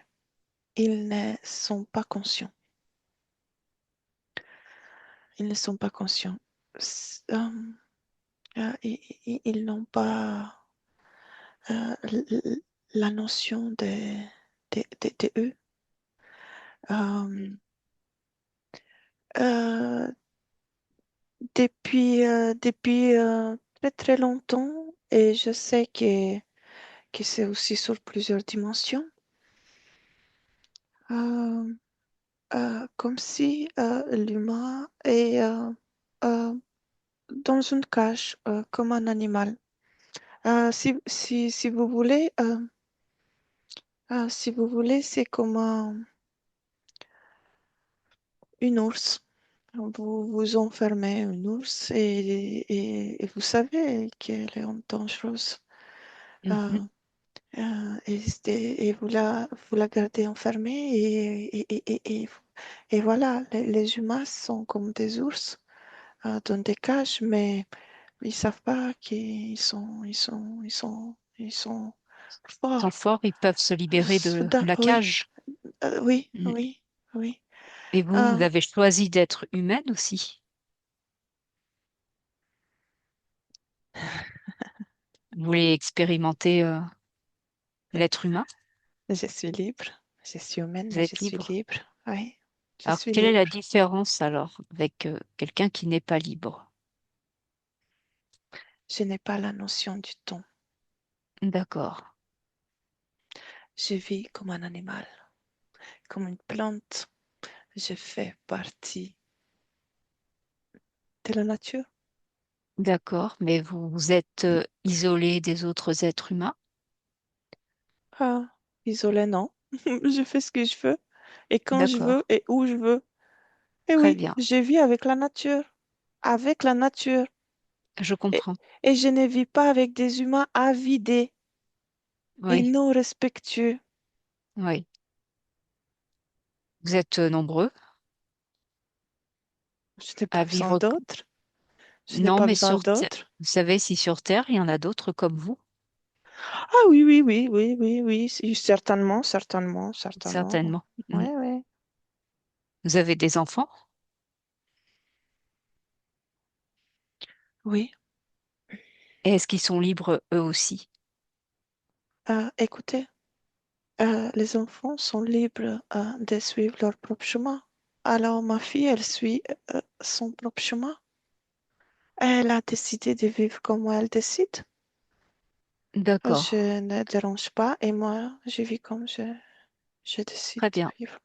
ne sont pas conscients. Ils ne sont pas conscients. Ils n'ont pas la notion de eux. Euh, euh, depuis très très longtemps, et je sais que c'est aussi sur plusieurs dimensions, euh, comme si l'humain est dans une cage, comme un animal. Si vous voulez, si vous voulez, c'est comme une ours. Vous vous enfermez une ours et vous savez qu'elle est dangereuse. Euh, Mhm. et vous la gardez enfermée et voilà, les humains sont comme des ours dans des cages, mais ils savent pas ils sont Ils sont forts. forts, ils peuvent se libérer de Soudain, la oui, cage. oui, Mm. oui, oui. Et vous, Euh, vous avez choisi d'être humaine aussi. Vous voulez expérimenter l'être humain. je suis libre, je suis humaine, Vous mais je êtes suis libre. libre. Oui, je Alors, suis quelle est la libre. différence alors avec quelqu'un qui n'est pas libre? Je n'ai pas la notion du temps. D'accord, Je vis comme un animal, comme une plante. Je fais partie de la nature. d'accord, mais vous, vous êtes isolé des autres êtres humains? Ah, isolé, non. Je fais ce que je veux et quand je D'accord, veux et où je veux. Et très oui, bien, je vis avec la nature, avec la nature. je Et, comprends. et je ne vis pas avec des humains avidés et Oui, non respectueux. oui. Vous êtes nombreux Je n'ai pas à besoin vivre. d'autres. Je n'ai Non, pas mais besoin sur d'autres. Vous savez si sur Terre, il y en a d'autres comme vous? Ah oui, oui, oui, oui, oui, oui, si, certainement, certainement, certainement. Certainement. Oui, Mm. oui. Vous avez des enfants? Oui. Et est-ce qu'ils sont libres eux aussi? Écoutez, les enfants sont libres de suivre leur propre chemin. Alors ma fille, elle suit son propre chemin. Elle a décidé de vivre comme elle décide. D'accord, Je ne dérange pas et moi, je vis comme je décide très de bien, vivre.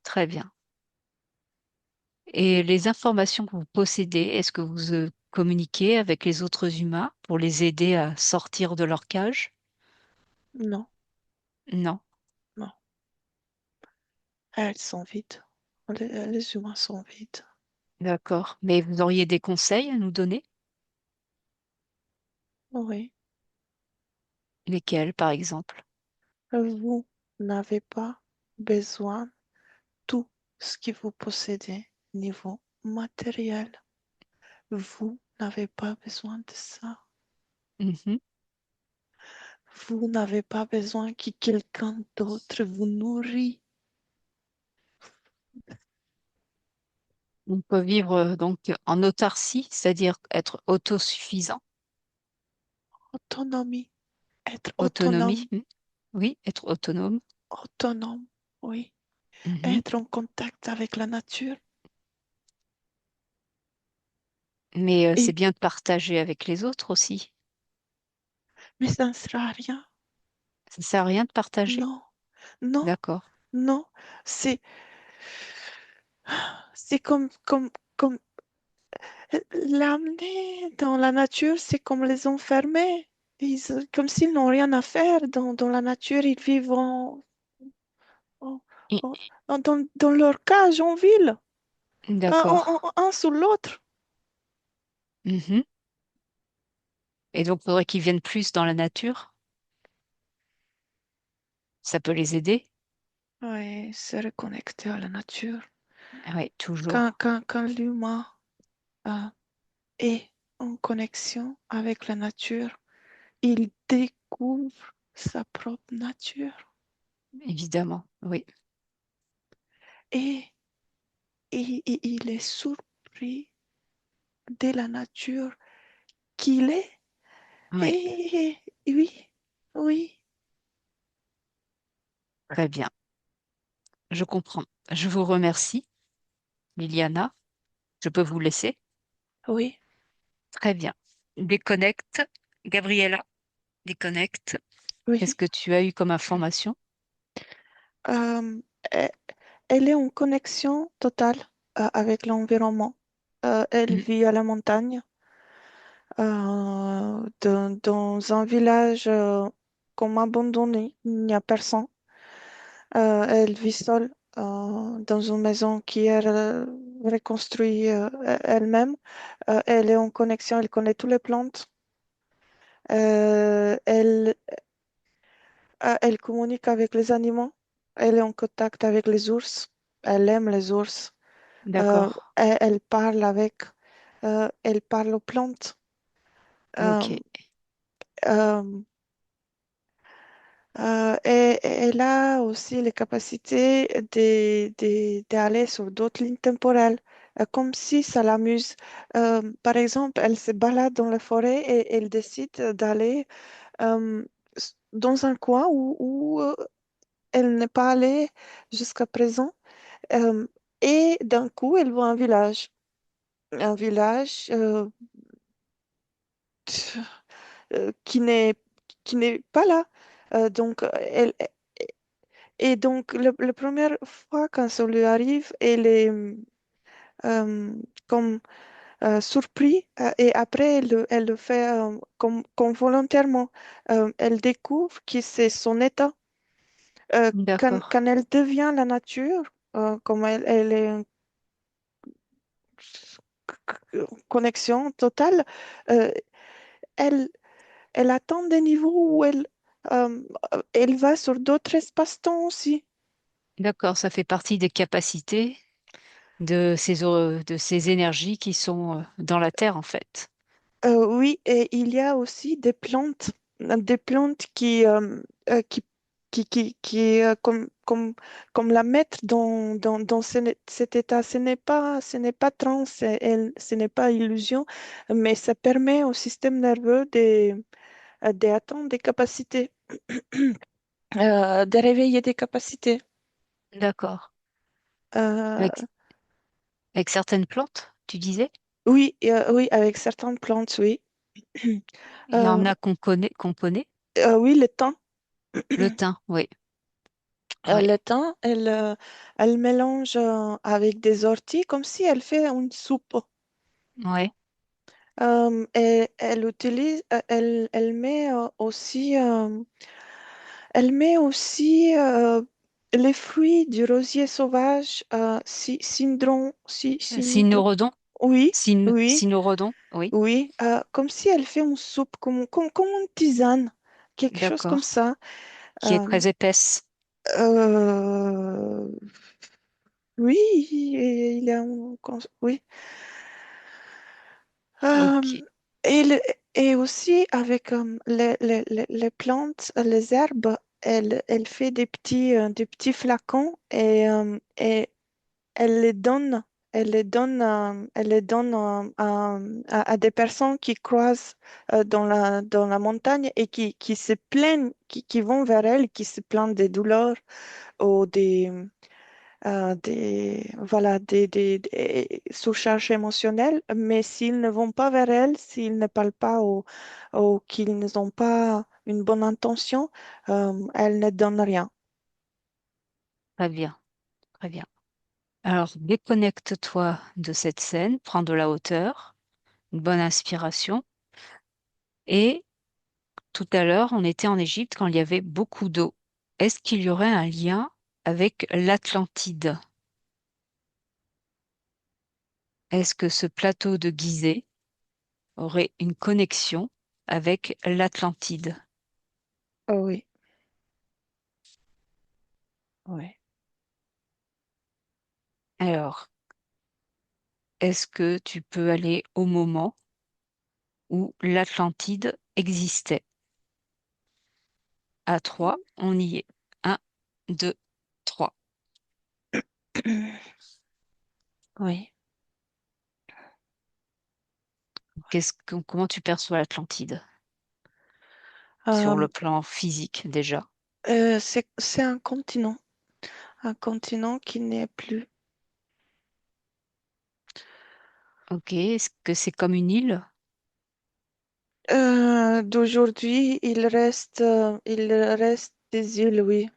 très bien. Et les informations que vous possédez, est-ce que vous communiquez avec les autres humains pour les aider à sortir de leur cage? Non, Non, non. Elles sont vides. Les humains sont vides. d'accord. Mais vous auriez des conseils à nous donner? Oui. Lesquels, par exemple? Vous n'avez pas besoin de tout ce que vous possédez niveau matériel. Vous n'avez pas besoin de ça. Mhm. Vous n'avez pas besoin que quelqu'un d'autre vous nourrit. On peut vivre donc en autarcie, c'est-à-dire être autosuffisant, Autonomie. Être autonomie. autonome. Oui, être autonome. Autonome. Oui. Mhm. Être en contact avec la nature. Mais c'est Et, bien de partager avec les autres aussi. mais ça ne sert à rien. Ça sert à rien de partager. Non. Non. D'accord. Non. C'est, c'est comme l'amener dans la nature, c'est comme les enfermer. Comme s'ils n'ont rien à faire dans la nature, ils vivent I- oh, dans leur cage en ville, D'accord. un sur l'autre. Mhm. Et donc, il faudrait qu'ils viennent plus dans la nature. Ça peut les aider. Oui, se reconnecter à la nature. Oui, toujours. Quand l'humain euh, est en connexion avec la nature, il découvre sa propre nature Évidemment. Oui. et, il est surpris de la nature qu'il est. Oui. Et oui, oui, Très bien. Je comprends. Je vous remercie, Liliana. Je peux vous laisser. oui, Très bien. Déconnecte. Gabriella, déconnecte. Qu'est-ce oui. que tu as eu comme information? Euh, e- Elle est en connexion totale avec l'environnement. Elle Mm. vit à la montagne, dans un village comme abandonné. Il n'y a personne. Elle vit seule dans une maison qui est reconstruite elle-même. Elle est en connexion, elle connaît toutes les plantes. Elle, elle communique avec les animaux. Elle est en contact avec les ours. Elle aime les ours. D'accord. Elle parle avec, elle parle aux plantes. Ok. Euh, euh, et elle a aussi les capacités d'aller sur d'autres lignes temporelles, comme si ça l'amuse. Par exemple, elle se balade dans la forêt et elle décide d'aller euh, dans un coin où elle n'est pas allée jusqu'à présent. Euh, et d'un coup, elle voit un village. Un village qui qui n'est pas là. Donc, et donc, la première fois quand ça lui arrive, elle est euh, comme surpris et après, elle le fait comme volontairement. Elle découvre que c'est son état. D'accord. Quand elle devient la nature, comme elle est en connexion totale, euh, elle, elle atteint des niveaux où euh, elle va sur d'autres espaces-temps aussi. D'accord. Ça fait partie des capacités de ces énergies qui sont dans la Terre, en fait. Oui, et il y a aussi des plantes qui comme la mettre dans cet état. Ce n'est pas trans, ce n'est pas illusion, mais ça permet au système nerveux d'atteindre des capacités, de réveiller des capacités. D'accord. Euh, Avec, avec certaines plantes, tu disais? oui, oui, avec certaines plantes, oui. Il y en Euh, a qu'on connaît. oui, le thym. Le thym, oui. Oui. Le thym, elle mélange avec des orties comme si elle fait une soupe. Ouais. Et elle utilise, elle met aussi les fruits du rosier sauvage, Cynorhodon. oui, oui, Cynorhodon, oui. oui, comme si elle fait une soupe, comme une tisane, quelque chose comme D'accord. ça. Qui est Euh, très épaisse. euh, oui, il y a oui. Ok. Euh, et, et aussi avec les plantes, les herbes, elle fait des petits flacons et elle les donne, elle les donne à des personnes qui croisent dans la montagne et qui se plaignent, qui vont vers elle, qui se plaignent des douleurs ou voilà, des surcharges émotionnelles, mais s'ils ne vont pas vers elles, s'ils ne parlent pas ou qu'ils n'ont pas une bonne intention, elles ne donnent rien. Très bien. Très bien. Alors, déconnecte-toi de cette scène, prends de la hauteur, une bonne inspiration. Et tout à l'heure, on était en Égypte quand il y avait beaucoup d'eau. Est-ce qu'il y aurait un lien avec l'Atlantide. Est-ce que ce plateau de Gizeh aurait une connexion avec l'Atlantide? Oh oui, Oui. Alors, est-ce que tu peux aller au moment où l'Atlantide existait? À 3, on y est. Un, 2, 3. Oui. Comment tu perçois l'Atlantide sur le Euh, plan physique déjà? c'est un continent qui n'est plus. Ok, est-ce que c'est comme une île? D'aujourd'hui, il reste des îles, oui.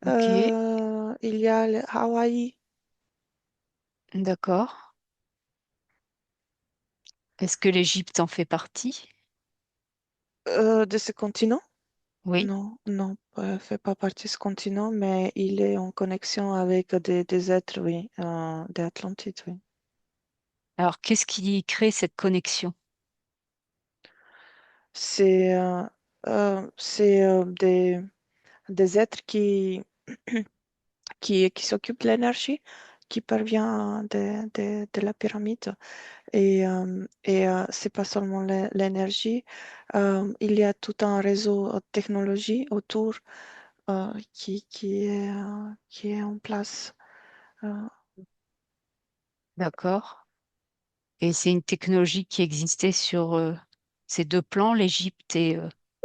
Ok, Il y a le Hawaï d'accord. Est-ce que l'Égypte en fait partie? de ce continent. Oui. Non, non, fait pas partie de ce continent, mais il est en connexion avec des êtres, oui, des Atlantides, oui. Alors, qu'est-ce qui crée cette connexion? C'est des êtres qui s'occupent de l'énergie qui parvient de la pyramide. Et c'est pas seulement l'énergie, il y a tout un réseau de technologie autour qui est en place. Euh, D'accord. Et c'est une technologie qui existait sur ces deux plans, l'Égypte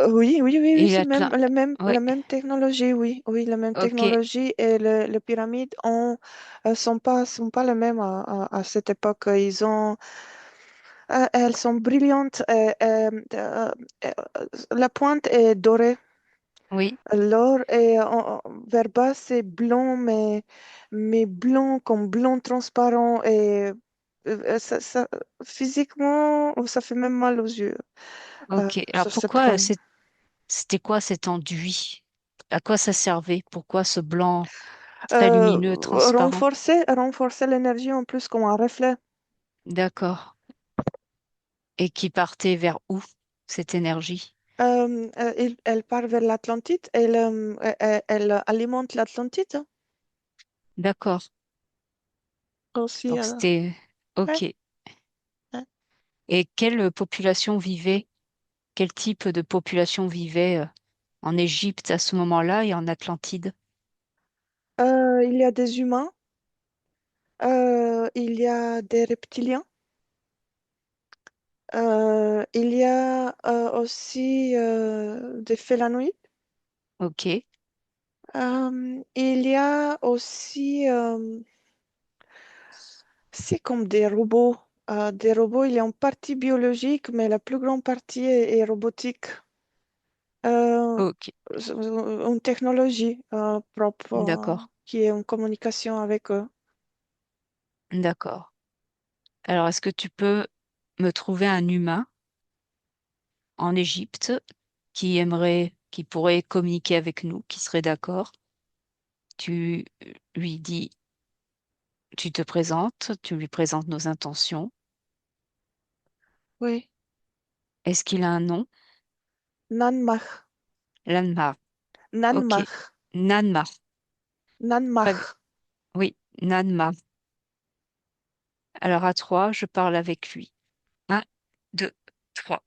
oui, oui, oui, oui, et c'est même l'Atlant. Ouais, la même technologie, oui, oui, la même ok, technologie et les pyramides sont pas les mêmes à cette époque. Elles sont brillantes. La pointe est dorée. oui, L'or est vers bas, c'est blanc, mais blanc comme blanc transparent et physiquement, ça fait même mal aux yeux ok. Alors sur ce pourquoi point. c'était quoi cet enduit? À quoi ça servait? Pourquoi ce blanc très Euh, lumineux, transparent? renforcer l'énergie en plus comme un reflet. D'accord. Et qui partait vers où, cette énergie? Elle part vers l'Atlantide, elle alimente l'Atlantide D'accord. aussi. Donc c'était Ouais, ok. ouais. Et quelle population vivait, quel type de population vivait en Égypte à ce moment-là et en Atlantide? Il y a des humains, il y a des reptiliens, il y a aussi des félanoïdes, Ok, il y a aussi, c'est comme des robots. Des robots, il y a une partie biologique, mais la plus grande partie est robotique. Euh, ok, une technologie propre d'accord, qui est en communication avec eux. d'accord. Alors, est-ce que tu peux me trouver un humain en Égypte qui pourrait communiquer avec nous, qui serait d'accord? Tu lui dis, tu te présentes, tu lui présentes nos intentions. Oui, Est-ce qu'il a un nom? Nanmach, Lanmar. Ok. Nanmach, Nanmar. Très bien. Nanmach. Oui, Nanmar. Alors à 3, je parle avec lui. Un, 2, 3.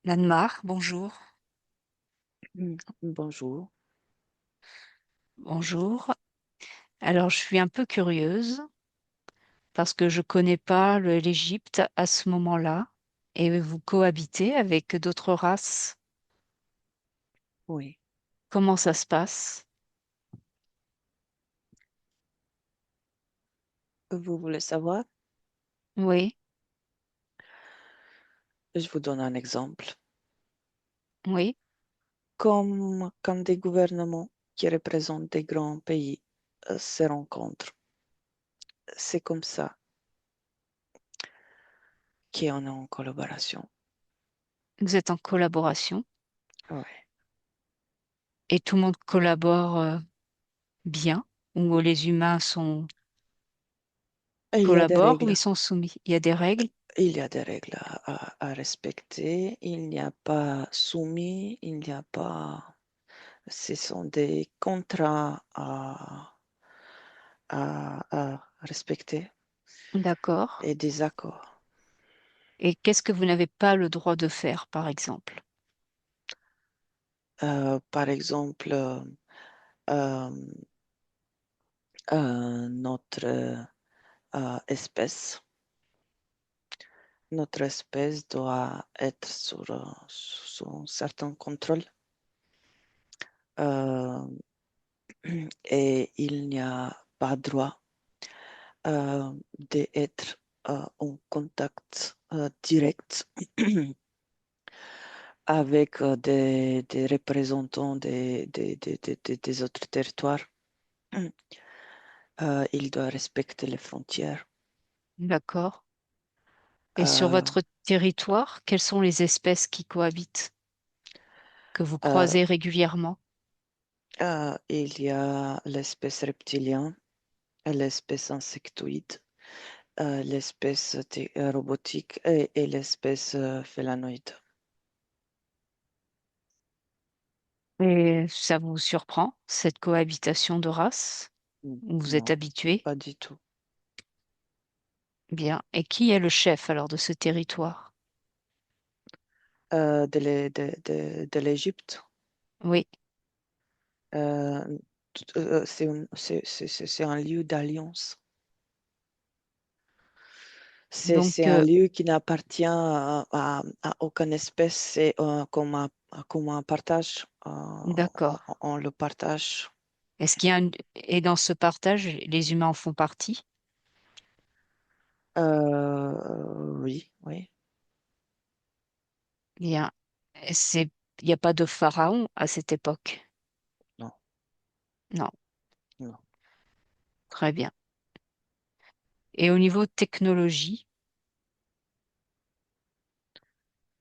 Nanmar, bonjour. Bonjour. Bonjour. Alors je suis un peu curieuse parce que je connais pas l'Égypte à ce moment-là et vous cohabitez avec d'autres races. Oui. Comment ça se passe? Vous voulez savoir? Oui, Je vous donne un exemple. oui, Comme quand des gouvernements qui représentent des grands pays se rencontrent, c'est comme ça qu'on est en collaboration. vous êtes en collaboration. Ouais. Et tout le monde collabore bien, ou les humains Et il y a des collaborent ou règles. ils sont soumis. Il y a des règles. Il y a des règles à respecter. Il n'y a pas soumis, il n'y a pas. Ce sont des contrats à respecter D'accord. et des accords. Et qu'est-ce que vous n'avez pas le droit de faire, par exemple? Par exemple, euh, notre espèce, notre espèce doit être sous un certain contrôle. Euh, et il n'y a pas droit d'être en contact direct avec des représentants des autres territoires. Il doit respecter les frontières. D'accord. Et sur Euh, votre territoire, quelles sont les espèces qui cohabitent, que vous euh, croisez régulièrement? il y a l'espèce reptilien, l'espèce insectoïde, l'espèce robotique et l'espèce félanoïde. Et ça vous surprend, cette cohabitation de races? Vous êtes Non, habitué? pas du tout. Bien. Et qui est le chef alors de ce territoire? De l'Égypte. Oui. Euh, c'est un lieu d'alliance. C'est Donc, un lieu qui n'appartient à aucune espèce. C'est comme un partage. d'accord. On le partage. Est-ce qu'il y a et dans ce partage, les humains en font partie? Oui, oui, Bien. Il n'y a pas de pharaon à cette époque. non, Non. non. Très bien. Et au niveau technologie,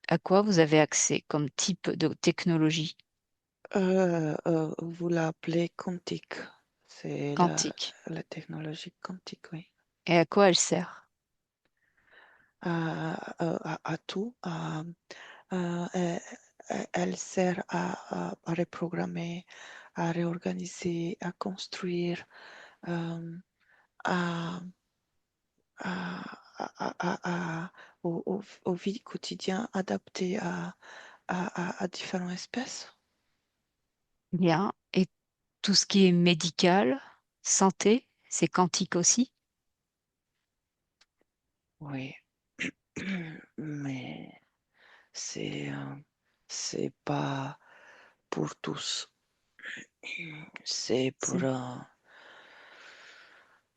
à quoi vous avez accès comme type de technologie Vous l'appelez quantique. C'est quantique? la technologie quantique, oui. Et à quoi elle sert? À tout. Elle, elle sert à reprogrammer, à réorganiser, à construire, euh, à, aux vies quotidiennes adaptées à différentes espèces. Bien. Et tout ce qui est médical, santé, c'est quantique aussi? Oui, mais c'est c'est pas pour tous. C'est pour C'est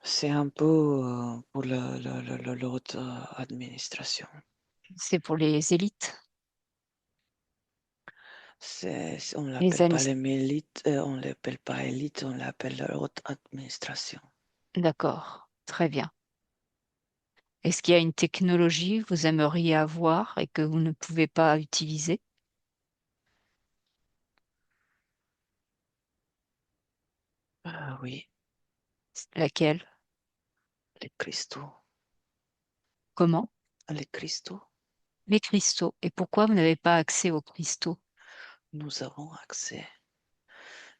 c'est un peu pour l'autre administration. c'est pour les élites, On les l'appelle pas amis. les milites, on l'appelle pas élite, on l'appelle la haute administration. D'accord. Très bien. Est-ce qu'il y a une technologie que vous aimeriez avoir et que vous ne pouvez pas utiliser? Ah oui, Laquelle? les cristaux. Comment? Les cristaux, Les cristaux. Et pourquoi vous n'avez pas accès aux cristaux? nous avons accès,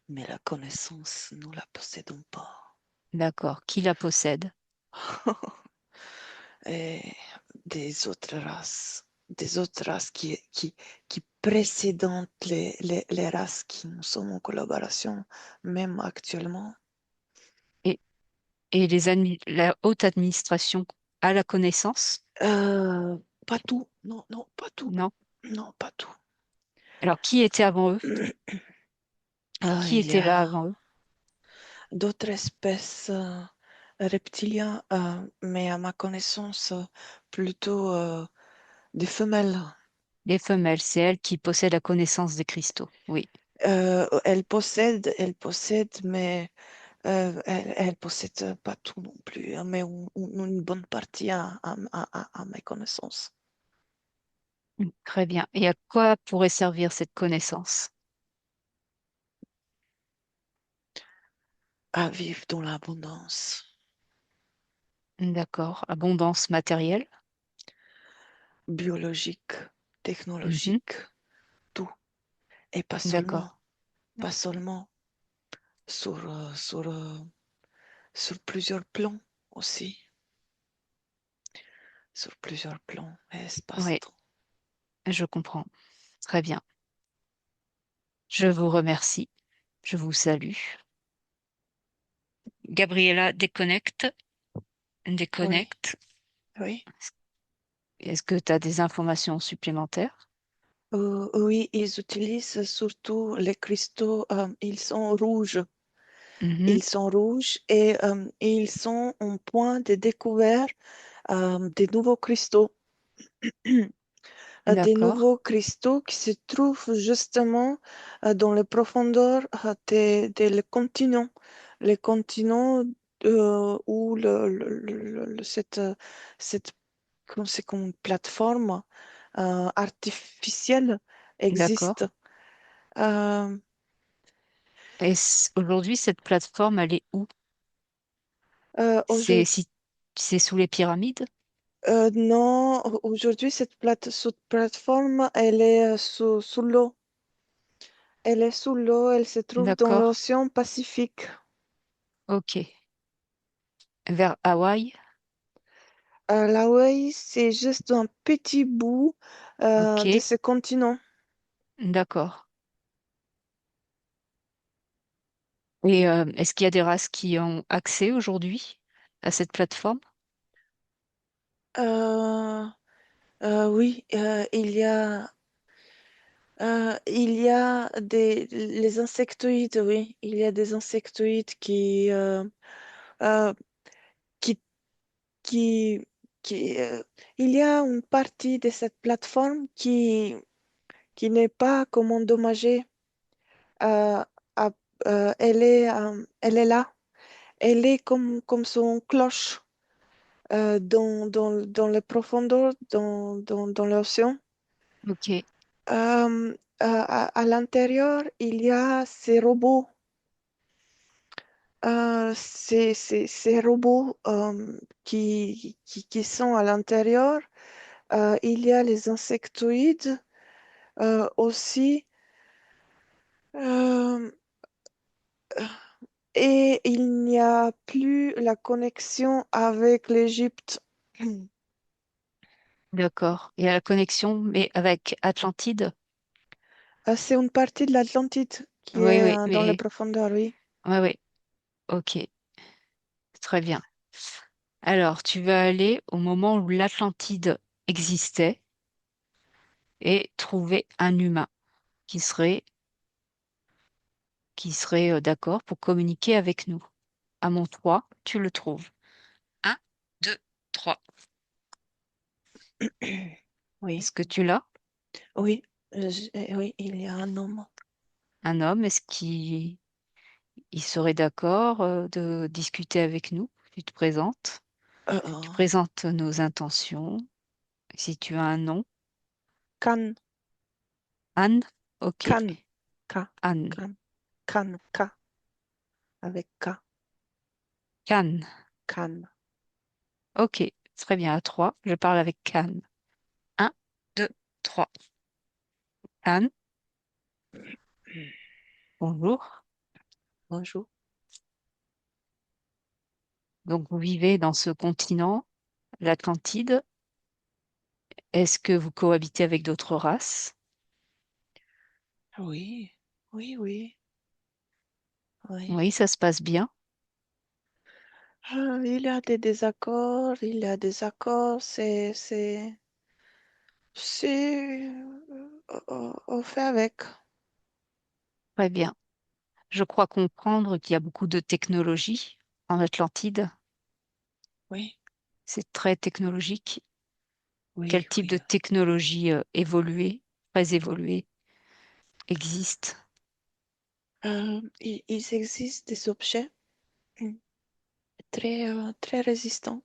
mais la connaissance, nous la possédons pas. D'accord. Qui la possède? Et des autres races qui précèdent les races qui nous sommes en collaboration, même actuellement. Et, et la haute administration a la connaissance? Pas tout, non, non, pas tout, Non. non, pas tout. Alors, qui était avant eux? Qui Il y était là a avant eux? d'autres espèces reptiliennes, mais à ma connaissance, plutôt des femelles. Les femelles, c'est elles qui possèdent la connaissance des cristaux. Oui. Elles possèdent, mais elles possèdent pas tout non plus, hein, mais une bonne partie à mes connaissances. Très bien. Et à quoi pourrait servir cette connaissance? à vivre dans l'abondance. D'accord. Abondance matérielle. Biologique, Mhm. technologique, tout. Et D'accord. pas seulement sur plusieurs plans aussi, sur plusieurs plans, Oui, espace-temps. je comprends. Très bien. Je vous remercie. Je vous salue. Gabriella, déconnecte. Oui, Déconnecte. oui. Est-ce que tu as des informations supplémentaires? Oui, ils utilisent surtout les cristaux, ils sont rouges. Mhm. Ils sont rouges et ils sont en point de découvert des nouveaux cristaux. Des D'accord. nouveaux cristaux qui se trouvent justement dans les profondeurs des continents. Les continents où cette c'est comme une plateforme artificielle D'accord. existe. Euh, Et aujourd'hui, cette plateforme, elle est où? C'est Aujourd'hui, si c'est sous les pyramides? non, aujourd'hui, cette plateforme, elle est sous l'eau. Elle est sous l'eau, elle se trouve dans D'accord. l'océan Pacifique. Ok. Vers Hawaï? L'Hawaï, c'est juste un petit bout de Ok. ce continent. D'accord. Et est-ce qu'il y a des races qui ont accès aujourd'hui à cette plateforme? Euh, oui, il y a les insectoïdes, oui, il y a des insectoïdes euh, qui, qui, il y a une partie de cette plateforme qui n'est pas comme endommagée. Euh, à- elle est là. Elle est comme son cloche dans les profondeurs, dans l'océan. Ok. À l'intérieur, il y a ces robots. Ces robots qui sont à l'intérieur. Il y a les insectoïdes aussi. Euh, et il n'y a plus la connexion avec l'Égypte. D'accord. Il y a la connexion, mais avec Atlantide? C'est une partie de l'Atlantide qui Oui, est oui, dans les mais profondeurs, oui. oui, oui. Ok. Très bien. Alors, tu vas aller au moment où l'Atlantide existait et trouver un humain qui serait, d'accord pour communiquer avec nous. À mon 3, tu le trouves. Un, 2, 3. Oui, Est-ce que tu l'as? oui, oui, il y a un homme. Un homme, est-ce qu'il il serait d'accord de discuter avec nous? Tu te présentes. Euh, Tu euh, présentes nos intentions. Si tu as un nom. Can, Anne? Ok. Can, K, Anne. Can, Can, K, avec K, Cannes. Can. Ok. Très bien. À 3, je parle avec Cannes. Un, 2, 3. Anne, bonjour. Bonjour. Donc, vous vivez dans ce continent, l'Atlantide. Est-ce que vous cohabitez avec d'autres races? Oui, oui, oui, oui. Oui, ça se passe bien. Il y a des désaccords, il y a des accords, on fait avec. Très bien. Je crois comprendre qu'il y a beaucoup de technologie en Atlantide. Oui, C'est très technologique. oui, Quel type oui. de technologie évoluée, très évoluée, existe? Il existe des objets mm, très résistants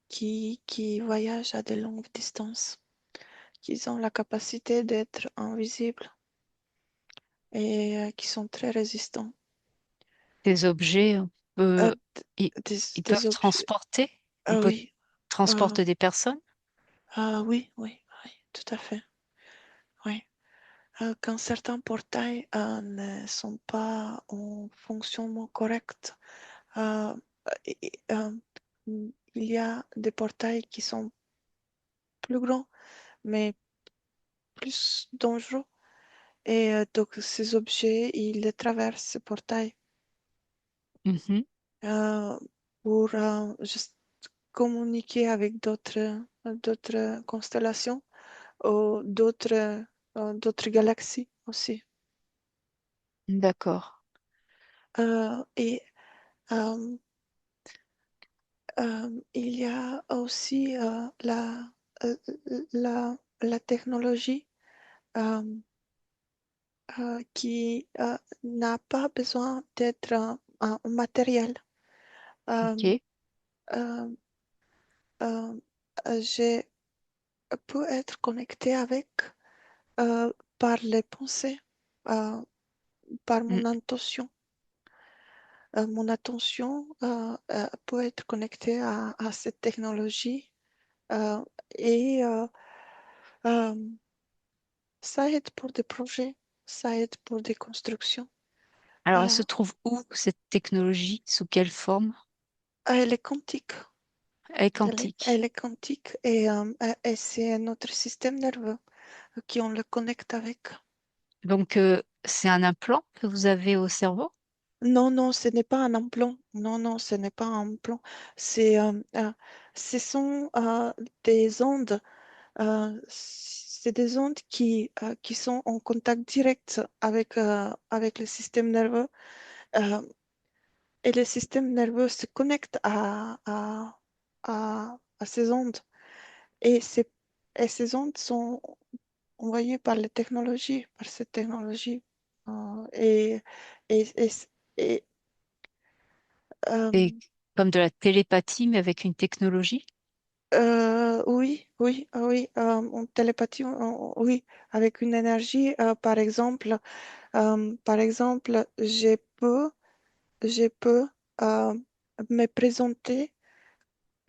qui voyagent à de longues distances, qui ont la capacité d'être invisibles et qui sont très résistants. Ces objets, Euh, ils, des, ils des peuvent objets. transporter, ils Ah peuvent oui, euh, transporter des personnes? oui, oui, oui, tout à fait. Oui. Quand certains portails ne sont pas en fonctionnement correct, euh, euh, il y a des portails qui sont plus grands, mais plus dangereux. Et donc, ces objets, ils traversent ce portail Mhm. euh, pour juste communiquer avec d'autres constellations ou d'autres galaxies aussi. D'accord. Et euh, il y a aussi euh, la technologie euh, qui n'a pas besoin d'être un matériel. Euh, Ok. euh, euh, je peux être connecté avec euh, par les pensées, euh, par Mm. mon intention. Mon attention peut être connectée à cette technologie euh, et euh, ça aide pour des projets, ça aide pour des constructions. Alors, elle Euh, se trouve où, cette technologie? Sous quelle forme? Elle est quantique. Elle est Elle est, quantique. elle est quantique et c'est notre système nerveux qui on le connecte avec. Donc, c'est un implant que vous avez au cerveau? Non, non, ce n'est pas un implant. Non, non, ce n'est pas un implant. C'est, ce sont des ondes. C'est des ondes qui sont en contact direct avec le système nerveux. Euh, et le système nerveux se connecte à ces ondes. Et, et ces ondes sont envoyées par les technologies, par cette technologie. Et, et, et, C'est euh, comme de la télépathie, mais avec une technologie? oui, oui, oui, en télépathie, oui, avec une énergie, par exemple, je peux euh, me présenter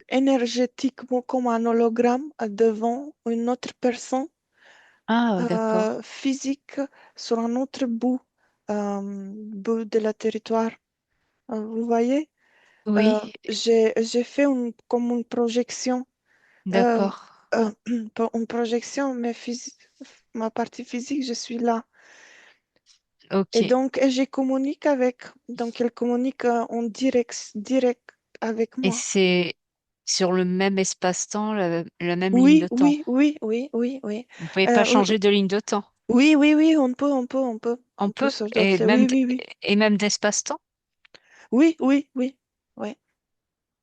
énergétiquement comme un hologramme devant une autre personne Ah, d'accord. physique sur un autre bout de la territoire. Vous voyez, Oui, j'ai fait comme une projection, euh, d'accord. pas une projection, mais ma partie physique, je suis là. Et Ok. donc, et je communique avec, donc elle communique en direct avec Et moi. c'est sur le même espace-temps, la même ligne de Oui, temps. oui, oui, oui, oui, oui. Vous pouvez pas Euh, changer de ligne de temps. oui, oui, oui, On on peut peut, et s'adapter. même, Oui, oui, oui. et même d'espace-temps. Oui, oui, oui, oui.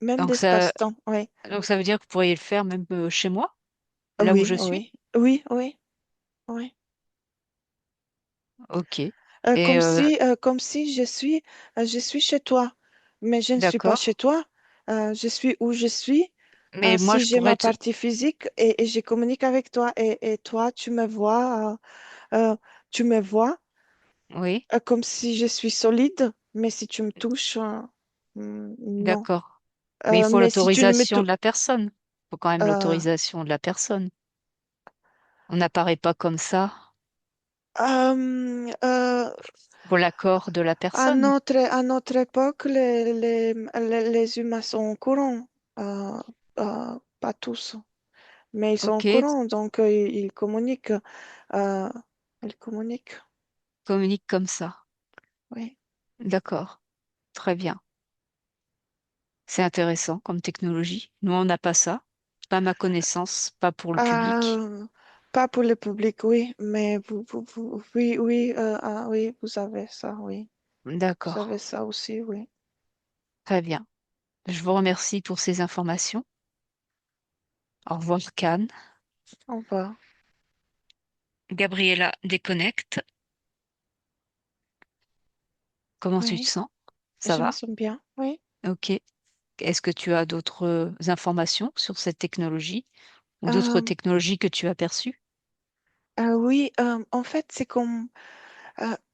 Même Donc ça, d'espace-temps, oui. donc ça veut dire que vous pourriez le faire même chez moi, là où Oui, je suis. oui, oui, oui, oui. Ok. Et Comme si je suis chez toi, mais je ne suis pas d'accord. chez toi. Je suis où je suis. Mais moi, Si je j'ai pourrais ma te... partie physique et je communique avec toi et toi, tu me vois Oui, comme si je suis solide, mais si tu me touches, non. d'accord. Mais il faut Mais si tu ne me l'autorisation touches, de la personne. Il faut quand même l'autorisation de la personne. On n'apparaît pas comme ça. euh, euh, Faut l'accord de la personne. à notre époque, les humains sont au courant. Euh, pas tous, mais ils sont au Ok, courant, donc ils communiquent. euh, ils communiquent, communique comme ça. oui. D'accord. Très bien. C'est intéressant comme technologie. Nous, on n'a pas ça. Pas à ma connaissance, pas pour le public. Euh, Pas pour le public, oui, mais oui, oui, oui, vous avez ça, oui. Vous D'accord. avez ça aussi, oui. Très bien. Je vous remercie pour ces informations. Au revoir, Cannes. Au revoir. Gabriella déconnecte. Comment tu te Oui, sens? Ça je me va? sens bien, oui. Ok. Est-ce que tu as d'autres informations sur cette technologie ou d'autres Euh, technologies que tu as perçues? oui, en fait, c'est comme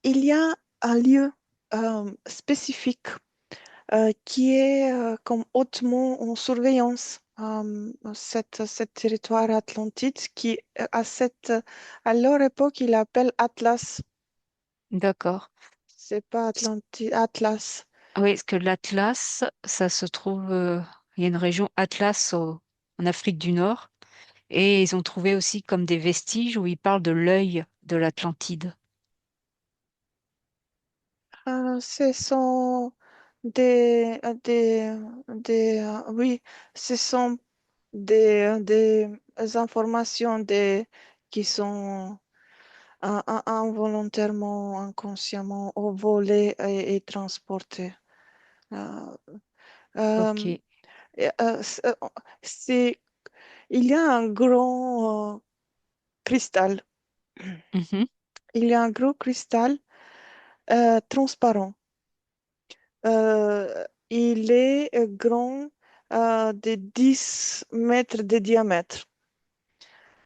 il y a un lieu. spécifique qui est comme hautement en surveillance. Cette territoire atlantide qui, à leur époque, il appelle Atlas. D'accord. C'est pas Atlantide, Atlas. Oui, parce que l'Atlas, ça se trouve, il y a une région Atlas en Afrique du Nord, et ils ont trouvé aussi comme des vestiges où ils parlent de l'œil de l'Atlantide. Ce sont oui, ce sont des informations qui sont involontairement, inconsciemment volées et transportées. Euh, euh, Ok. c- c'est, il y a un grand cristal. Mhm, Il y a un gros cristal transparent. Il est grand de 10 mètres de diamètre.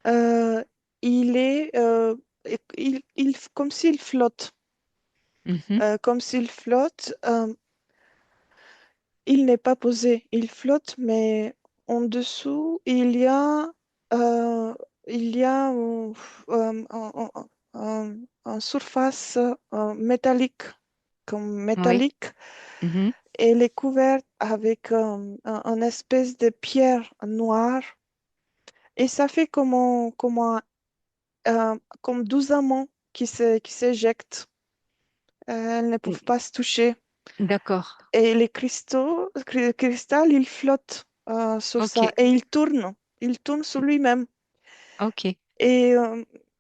Euh, il est comme s'il flotte. mhm, Comme s'il flotte. Il n'est pas posé, il flotte, mais en dessous, euh, il y a un surface métallique, comme oui. métallique. Mhm. Elle est couverte avec un espèce de pierre noire et ça fait comme 12 amants qui s'éjectent. Elles ne peuvent pas se toucher. D'accord. Et les cristal, il flotte sur Ok. ça et il tourne sur lui-même. Ok. Et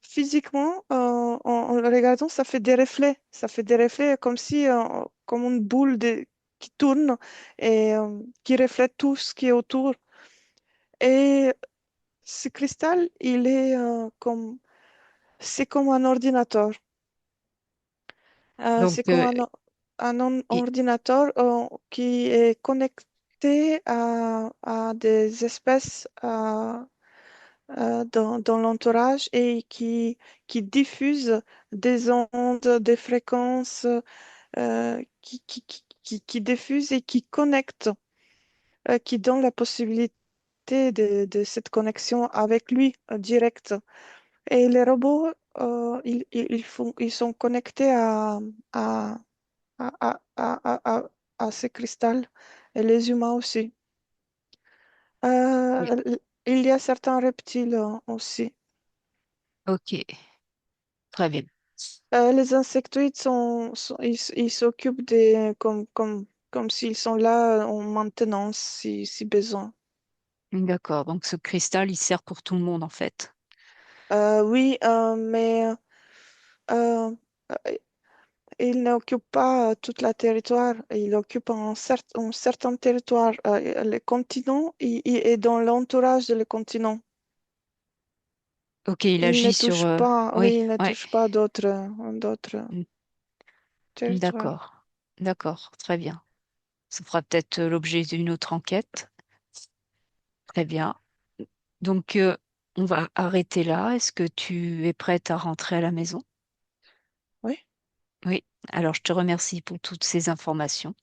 physiquement, en le regardant, ça fait des reflets comme si, comme une qui tourne et qui reflète tout ce qui est autour. Et ce cristal, c'est comme un ordinateur. C'est Donc, comme i- ordinateur qui est connecté à des espèces dans l'entourage et qui diffuse des ondes, des fréquences, qui diffuse et qui connecte, qui donne la possibilité de cette connexion avec lui direct. Et les robots, ils sont connectés à, à, à, à, à, à ces cristals et les humains aussi. i- Il y a certains reptiles aussi. ok. Très bien. Les insectoïdes ils s'occupent comme s'ils sont là en maintenance si besoin. D'accord. Donc, ce cristal, il sert pour tout le monde, en fait. Oui, mais euh, euh, il n'occupe pas tout le territoire. Il occupe un certain territoire. Le continent il est dans l'entourage du continent. Ok, il Il ne agit sur... touche pas, oui, oui, il ne ouais. touche pas d'autres Mm, territoires. d'accord. D'accord. Très bien. Ça fera peut-être l'objet d'une autre enquête. Très bien. Donc, on va arrêter là. Est-ce que tu es prête à rentrer à la maison? Oui. Oui. Alors, je te remercie pour toutes ces informations.